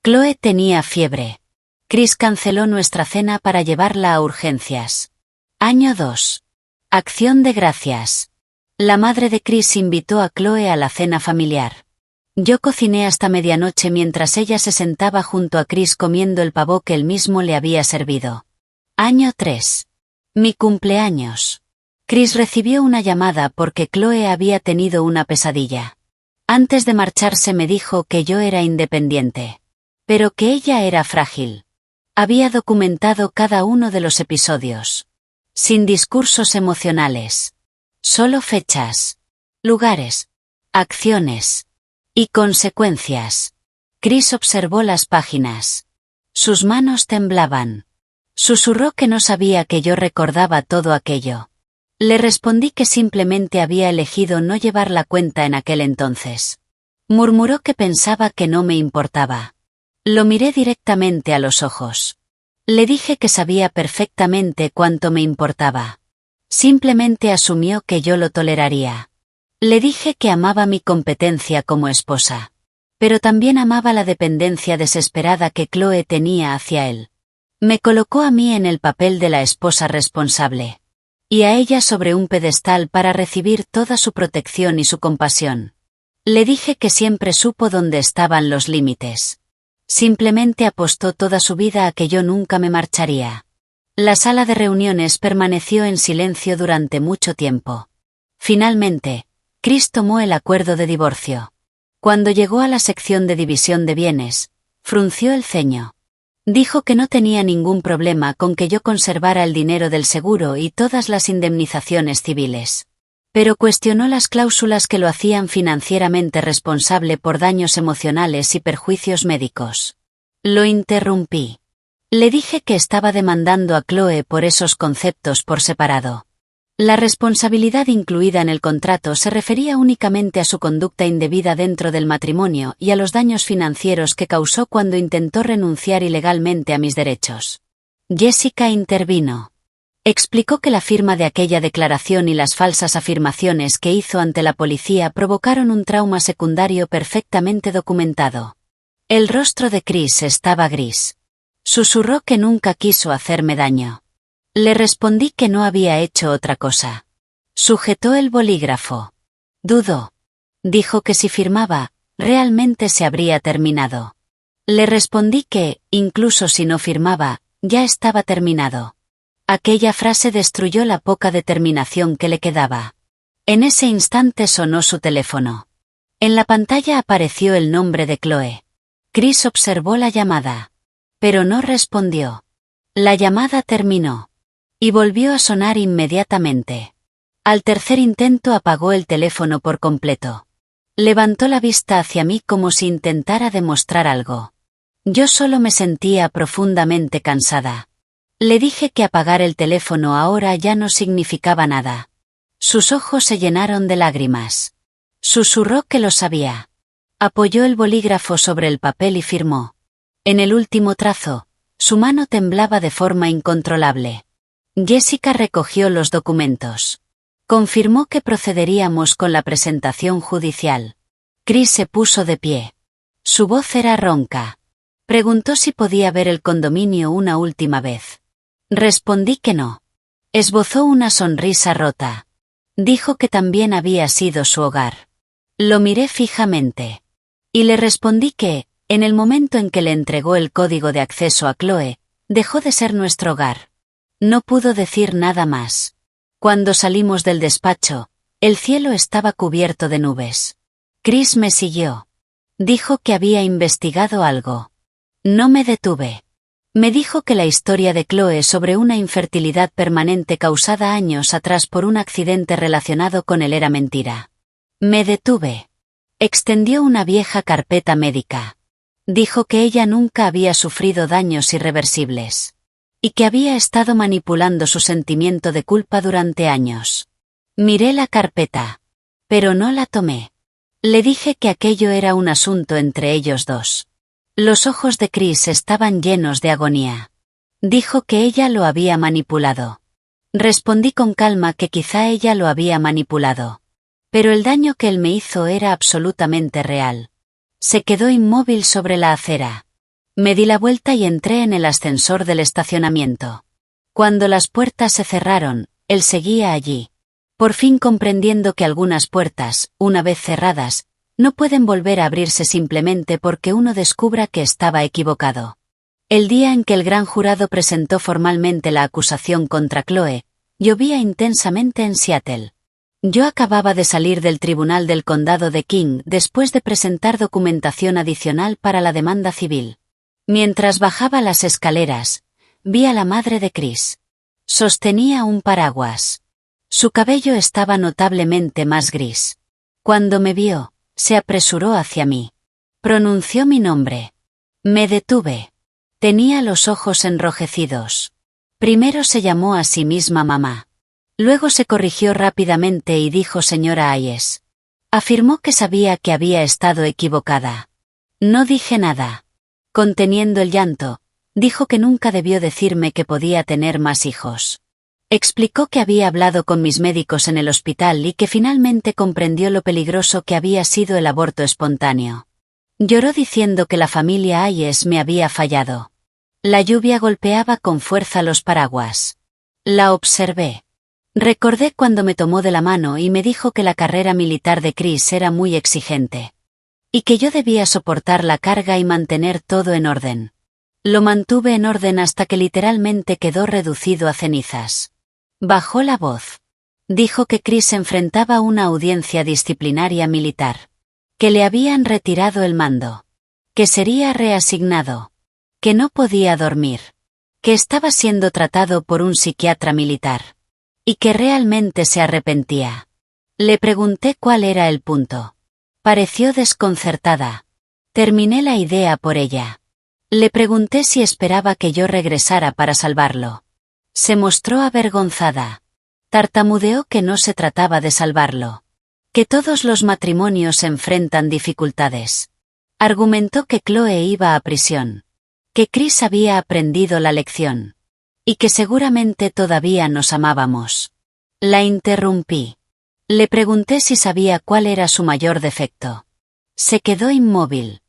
[SPEAKER 1] Chloe tenía fiebre. Chris canceló nuestra cena para llevarla a urgencias. Año 2. Acción de gracias. La madre de Chris invitó a Chloe a la cena familiar. Yo cociné hasta medianoche mientras ella se sentaba junto a Chris comiendo el pavo que él mismo le había servido. Año 3. Mi cumpleaños. Chris recibió una llamada porque Chloe había tenido una pesadilla. Antes de marcharse me dijo que yo era independiente, pero que ella era frágil. Había documentado cada uno de los episodios. Sin discursos emocionales. Solo fechas, lugares, acciones y consecuencias. Chris observó las páginas. Sus manos temblaban. Susurró que no sabía que yo recordaba todo aquello. Le respondí que simplemente había elegido no llevar la cuenta en aquel entonces. Murmuró que pensaba que no me importaba. Lo miré directamente a los ojos. Le dije que sabía perfectamente cuánto me importaba. Simplemente asumió que yo lo toleraría. Le dije que amaba mi competencia como esposa. Pero también amaba la dependencia desesperada que Chloe tenía hacia él. Me colocó a mí en el papel de la esposa responsable. Y a ella sobre un pedestal para recibir toda su protección y su compasión. Le dije que siempre supo dónde estaban los límites. Simplemente apostó toda su vida a que yo nunca me marcharía. La sala de reuniones permaneció en silencio durante mucho tiempo. Finalmente, Chris tomó el acuerdo de divorcio. Cuando llegó a la sección de división de bienes, frunció el ceño. Dijo que no tenía ningún problema con que yo conservara el dinero del seguro y todas las indemnizaciones civiles. Pero cuestionó las cláusulas que lo hacían financieramente responsable por daños emocionales y perjuicios médicos. Lo interrumpí. Le dije que estaba demandando a Chloe por esos conceptos por separado. La responsabilidad incluida en el contrato se refería únicamente a su conducta indebida dentro del matrimonio y a los daños financieros que causó cuando intentó renunciar ilegalmente a mis derechos. Jessica intervino. Explicó que la firma de aquella declaración y las falsas afirmaciones que hizo ante la policía provocaron un trauma secundario perfectamente documentado. El rostro de Chris estaba gris. Susurró que nunca quiso hacerme daño. Le respondí que no había hecho otra cosa. Sujetó el bolígrafo. Dudó. Dijo que si firmaba, realmente se habría terminado. Le respondí que, incluso si no firmaba, ya estaba terminado. Aquella frase destruyó la poca determinación que le quedaba. En ese instante sonó su teléfono. En la pantalla apareció el nombre de Chloe. Chris observó la llamada. Pero no respondió. La llamada terminó. Y volvió a sonar inmediatamente. Al tercer intento apagó el teléfono por completo. Levantó la vista hacia mí como si intentara demostrar algo. Yo solo me sentía profundamente cansada. Le dije que apagar el teléfono ahora ya no significaba nada. Sus ojos se llenaron de lágrimas. Susurró que lo sabía. Apoyó el bolígrafo sobre el papel y firmó. En el último trazo, su mano temblaba de forma incontrolable. Jessica recogió los documentos. Confirmó que procederíamos con la presentación judicial. Chris se puso de pie. Su voz era ronca. Preguntó si podía ver el condominio una última vez. Respondí que no. Esbozó una sonrisa rota. Dijo que también había sido su hogar. Lo miré fijamente. Y le respondí que, en el momento en que le entregó el código de acceso a Chloe, dejó de ser nuestro hogar. No pudo decir nada más. Cuando salimos del despacho, el cielo estaba cubierto de nubes. Chris me siguió. Dijo que había investigado algo. No me detuve. Me dijo que la historia de Chloe sobre una infertilidad permanente causada años atrás por un accidente relacionado con él era mentira. Me detuve. Extendió una vieja carpeta médica. Dijo que ella nunca había sufrido daños irreversibles. Y que había estado manipulando su sentimiento de culpa durante años. Miré la carpeta. Pero no la tomé. Le dije que aquello era un asunto entre ellos dos. Los ojos de Chris estaban llenos de agonía. Dijo que ella lo había manipulado. Respondí con calma que quizá ella lo había manipulado. Pero el daño que él me hizo era absolutamente real. Se quedó inmóvil sobre la acera. Me di la vuelta y entré en el ascensor del estacionamiento. Cuando las puertas se cerraron, él seguía allí. Por fin comprendiendo que algunas puertas, una vez cerradas, no pueden volver a abrirse simplemente porque uno descubra que estaba equivocado. El día en que el gran jurado presentó formalmente la acusación contra Chloe, llovía intensamente en Seattle. Yo acababa de salir del tribunal del condado de King después de presentar documentación adicional para la demanda civil. Mientras bajaba las escaleras, vi a la madre de Chris. Sostenía un paraguas. Su cabello estaba notablemente más gris. Cuando me vio, se apresuró hacia mí. Pronunció mi nombre. Me detuve. Tenía los ojos enrojecidos. Primero se llamó a sí misma mamá. Luego se corrigió rápidamente y dijo señora Hayes. Afirmó que sabía que había estado equivocada. No dije nada. Conteniendo el llanto, dijo que nunca debió decirme que podía tener más hijos. Explicó que había hablado con mis médicos en el hospital y que finalmente comprendió lo peligroso que había sido el aborto espontáneo. Lloró diciendo que la familia Hayes me había fallado. La lluvia golpeaba con fuerza los paraguas. La observé. Recordé cuando me tomó de la mano y me dijo que la carrera militar de Chris era muy exigente. Y que yo debía soportar la carga y mantener todo en orden. Lo mantuve en orden hasta que literalmente quedó reducido a cenizas. Bajó la voz. Dijo que Chris enfrentaba una audiencia disciplinaria militar. Que le habían retirado el mando. Que sería reasignado. Que no podía dormir. Que estaba siendo tratado por un psiquiatra militar. Y que realmente se arrepentía. Le pregunté cuál era el punto. Pareció desconcertada. Terminé la idea por ella. Le pregunté si esperaba que yo regresara para salvarlo. Se mostró avergonzada. Tartamudeó que no se trataba de salvarlo. Que todos los matrimonios enfrentan dificultades. Argumentó que Chloe iba a prisión. Que Chris había aprendido la lección. Y que seguramente todavía nos amábamos. La interrumpí. Le pregunté si sabía cuál era su mayor defecto. Se quedó inmóvil.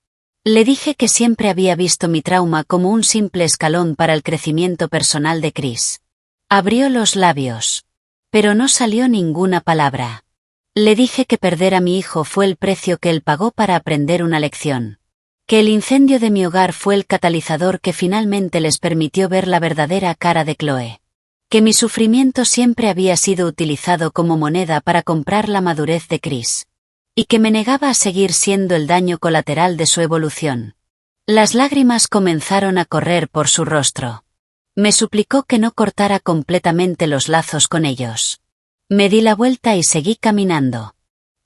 [SPEAKER 1] Le dije que siempre había visto mi trauma como un simple escalón para el crecimiento personal de Chris. Abrió los labios. Pero no salió ninguna palabra. Le dije que perder a mi hijo fue el precio que él pagó para aprender una lección. Que el incendio de mi hogar fue el catalizador que finalmente les permitió ver la verdadera cara de Chloe. Que mi sufrimiento siempre había sido utilizado como moneda para comprar la madurez de Chris. Y que me negaba a seguir siendo el daño colateral de su evolución. Las lágrimas comenzaron a correr por su rostro. Me suplicó que no cortara completamente los lazos con ellos. Me di la vuelta y seguí caminando.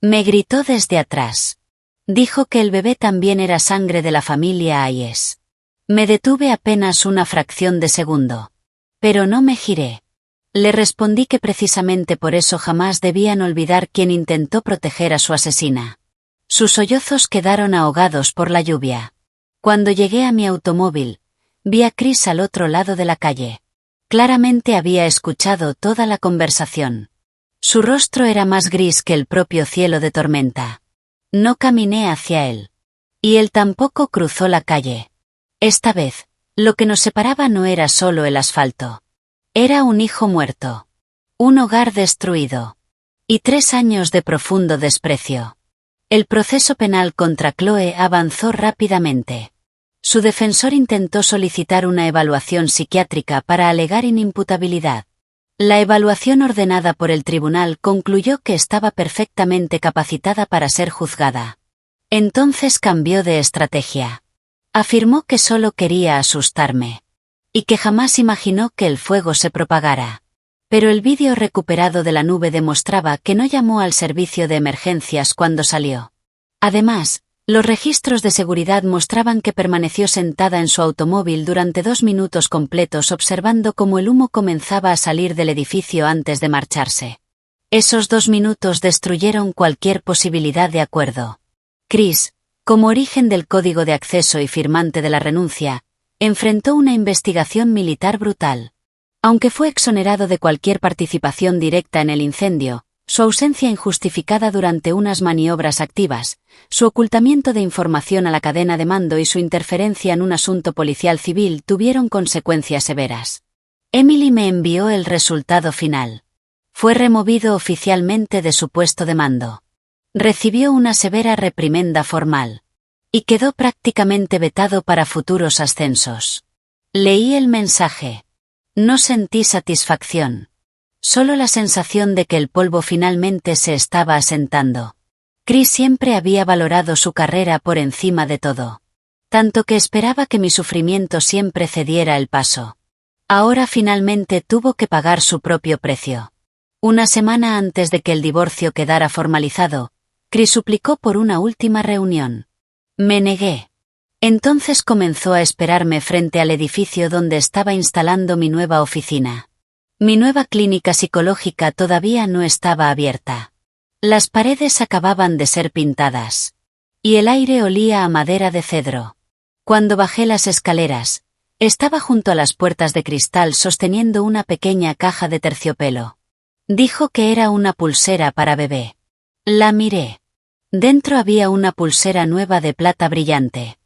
[SPEAKER 1] Me gritó desde atrás. Dijo que el bebé también era sangre de la familia Hayes. Me detuve apenas una fracción de segundo. Pero no me giré. Le respondí que precisamente por eso jamás debían olvidar quien intentó proteger a su asesina. Sus sollozos quedaron ahogados por la lluvia. Cuando llegué a mi automóvil, vi a Chris al otro lado de la calle. Claramente había escuchado toda la conversación. Su rostro era más gris que el propio cielo de tormenta. No caminé hacia él. Y él tampoco cruzó la calle. Esta vez, lo que nos separaba no era solo el asfalto. Era un hijo muerto. Un hogar destruido. Y 3 años de profundo desprecio. El proceso penal contra Chloe avanzó rápidamente. Su defensor intentó solicitar una evaluación psiquiátrica para alegar inimputabilidad. La evaluación ordenada por el tribunal concluyó que estaba perfectamente capacitada para ser juzgada. Entonces cambió de estrategia. Afirmó que solo quería asustarme. Y que jamás imaginó que el fuego se propagara. Pero el vídeo recuperado de la nube demostraba que no llamó al servicio de emergencias cuando salió. Además, los registros de seguridad mostraban que permaneció sentada en su automóvil durante 2 minutos completos observando cómo el humo comenzaba a salir del edificio antes de marcharse. Esos 2 minutos destruyeron cualquier posibilidad de acuerdo. Chris, como origen del código de acceso y firmante de la renuncia, enfrentó una investigación militar brutal. Aunque fue exonerado de cualquier participación directa en el incendio, su ausencia injustificada durante unas maniobras activas, su ocultamiento de información a la cadena de mando y su interferencia en un asunto policial civil tuvieron consecuencias severas. Emily me envió el resultado final. Fue removido oficialmente de su puesto de mando. Recibió una severa reprimenda formal. Y quedó prácticamente vetado para futuros ascensos. Leí el mensaje. No sentí satisfacción. Solo la sensación de que el polvo finalmente se estaba asentando. Chris siempre había valorado su carrera por encima de todo. tanto que esperaba que mi sufrimiento siempre cediera el paso. Ahora finalmente tuvo que pagar su propio precio. Una semana antes de que el divorcio quedara formalizado, Chris suplicó por una última reunión. Me negué. Entonces comenzó a esperarme frente al edificio donde estaba instalando mi nueva oficina. Mi nueva clínica psicológica todavía no estaba abierta. Las paredes acababan de ser pintadas. Y el aire olía a madera de cedro. Cuando bajé las escaleras, estaba junto a las puertas de cristal sosteniendo una pequeña caja de terciopelo. Dijo que era una pulsera para bebé. La miré. Dentro había una pulsera nueva de plata brillante,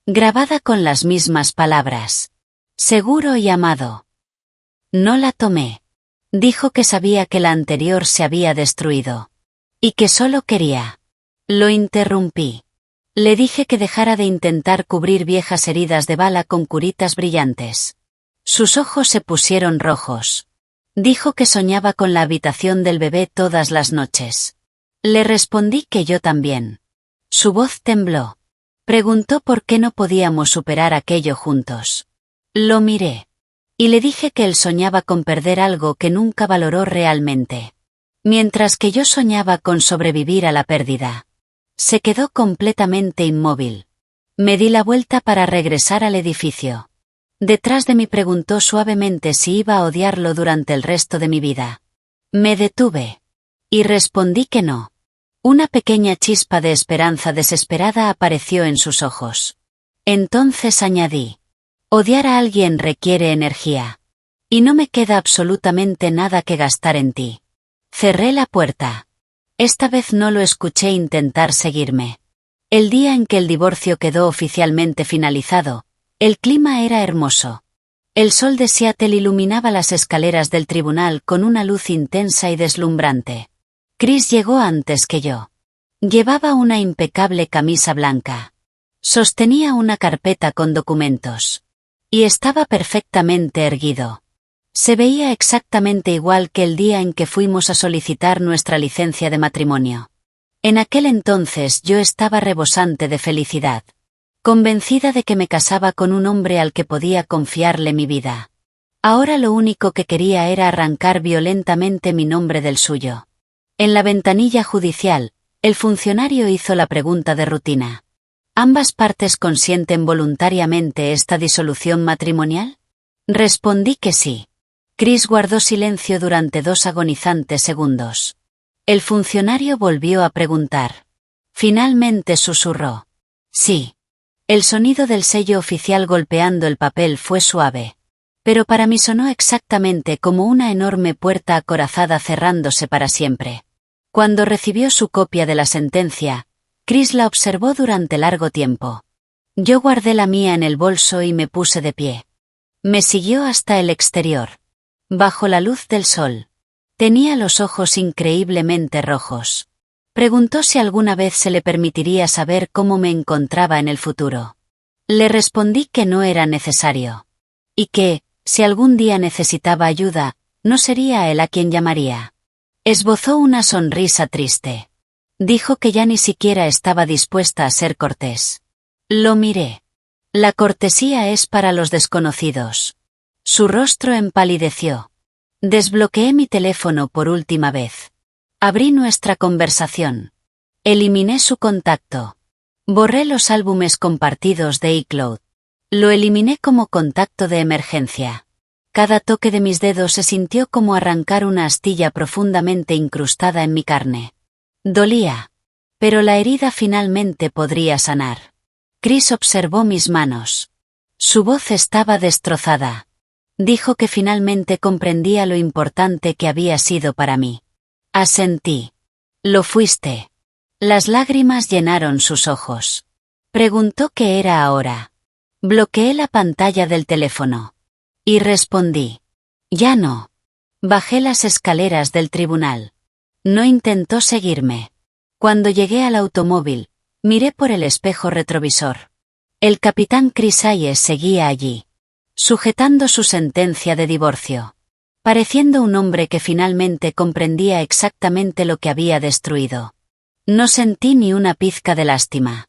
[SPEAKER 1] grabada con las mismas palabras. Seguro y amado. No la tomé. Dijo que sabía que la anterior se había destruido. Y que solo quería. Lo interrumpí. Le dije que dejara de intentar cubrir viejas heridas de bala con curitas brillantes. Sus ojos se pusieron rojos. Dijo que soñaba con la habitación del bebé todas las noches. Le respondí que yo también. Su voz tembló. Preguntó por qué no podíamos superar aquello juntos. Lo miré. Y le dije que él soñaba con perder algo que nunca valoró realmente. Mientras que yo soñaba con sobrevivir a la pérdida. Se quedó completamente inmóvil. Me di la vuelta para regresar al edificio. Detrás de mí preguntó suavemente si iba a odiarlo durante el resto de mi vida. Me detuve. Y respondí que no. Una pequeña chispa de esperanza desesperada apareció en sus ojos. Entonces añadí. Odiar a alguien requiere energía. Y no me queda absolutamente nada que gastar en ti. Cerré la puerta. Esta vez no lo escuché intentar seguirme. El día en que el divorcio quedó oficialmente finalizado, el clima era hermoso. El sol de Seattle iluminaba las escaleras del tribunal con una luz intensa y deslumbrante. Chris llegó antes que yo. Llevaba una impecable camisa blanca. Sostenía una carpeta con documentos. Y estaba perfectamente erguido. Se veía exactamente igual que el día en que fuimos a solicitar nuestra licencia de matrimonio. En aquel entonces yo estaba rebosante de felicidad. Convencida de que me casaba con un hombre al que podía confiarle mi vida. Ahora lo único que quería era arrancar violentamente mi nombre del suyo. En la ventanilla judicial, el funcionario hizo la pregunta de rutina. ¿Ambas partes consienten voluntariamente esta disolución matrimonial? Respondí que sí. Chris guardó silencio durante 2 agonizantes segundos. El funcionario volvió a preguntar. Finalmente susurró. Sí. El sonido del sello oficial golpeando el papel fue suave. Pero para mí sonó exactamente como una enorme puerta acorazada cerrándose para siempre. Cuando recibió su copia de la sentencia, Chris la observó durante largo tiempo. Yo guardé la mía en el bolso y me puse de pie. Me siguió hasta el exterior. Bajo la luz del sol. Tenía los ojos increíblemente rojos. Preguntó si alguna vez se le permitiría saber cómo me encontraba en el futuro. Le respondí que no era necesario. Y que, si algún día necesitaba ayuda, no sería él a quien llamaría. Esbozó una sonrisa triste. Dijo que ya ni siquiera estaba dispuesta a ser cortés. Lo miré. La cortesía es para los desconocidos. Su rostro empalideció. Desbloqueé mi teléfono por última vez. Abrí nuestra conversación. Eliminé su contacto. Borré los álbumes compartidos de iCloud. Lo eliminé como contacto de emergencia. Cada toque de mis dedos se sintió como arrancar una astilla profundamente incrustada en mi carne. Dolía. Pero la herida finalmente podría sanar. Chris observó mis manos. Su voz estaba destrozada. Dijo que finalmente comprendía lo importante que había sido para mí. Asentí. Lo fuiste. Las lágrimas llenaron sus ojos. Preguntó qué era ahora. Bloqueé la pantalla del teléfono. Y respondí. Ya no. Bajé las escaleras del tribunal. No intentó seguirme. Cuando llegué al automóvil, miré por el espejo retrovisor. El capitán Chris Hayes seguía allí. Sujetando su sentencia de divorcio. Pareciendo un hombre que finalmente comprendía exactamente lo que había destruido. No sentí ni una pizca de lástima.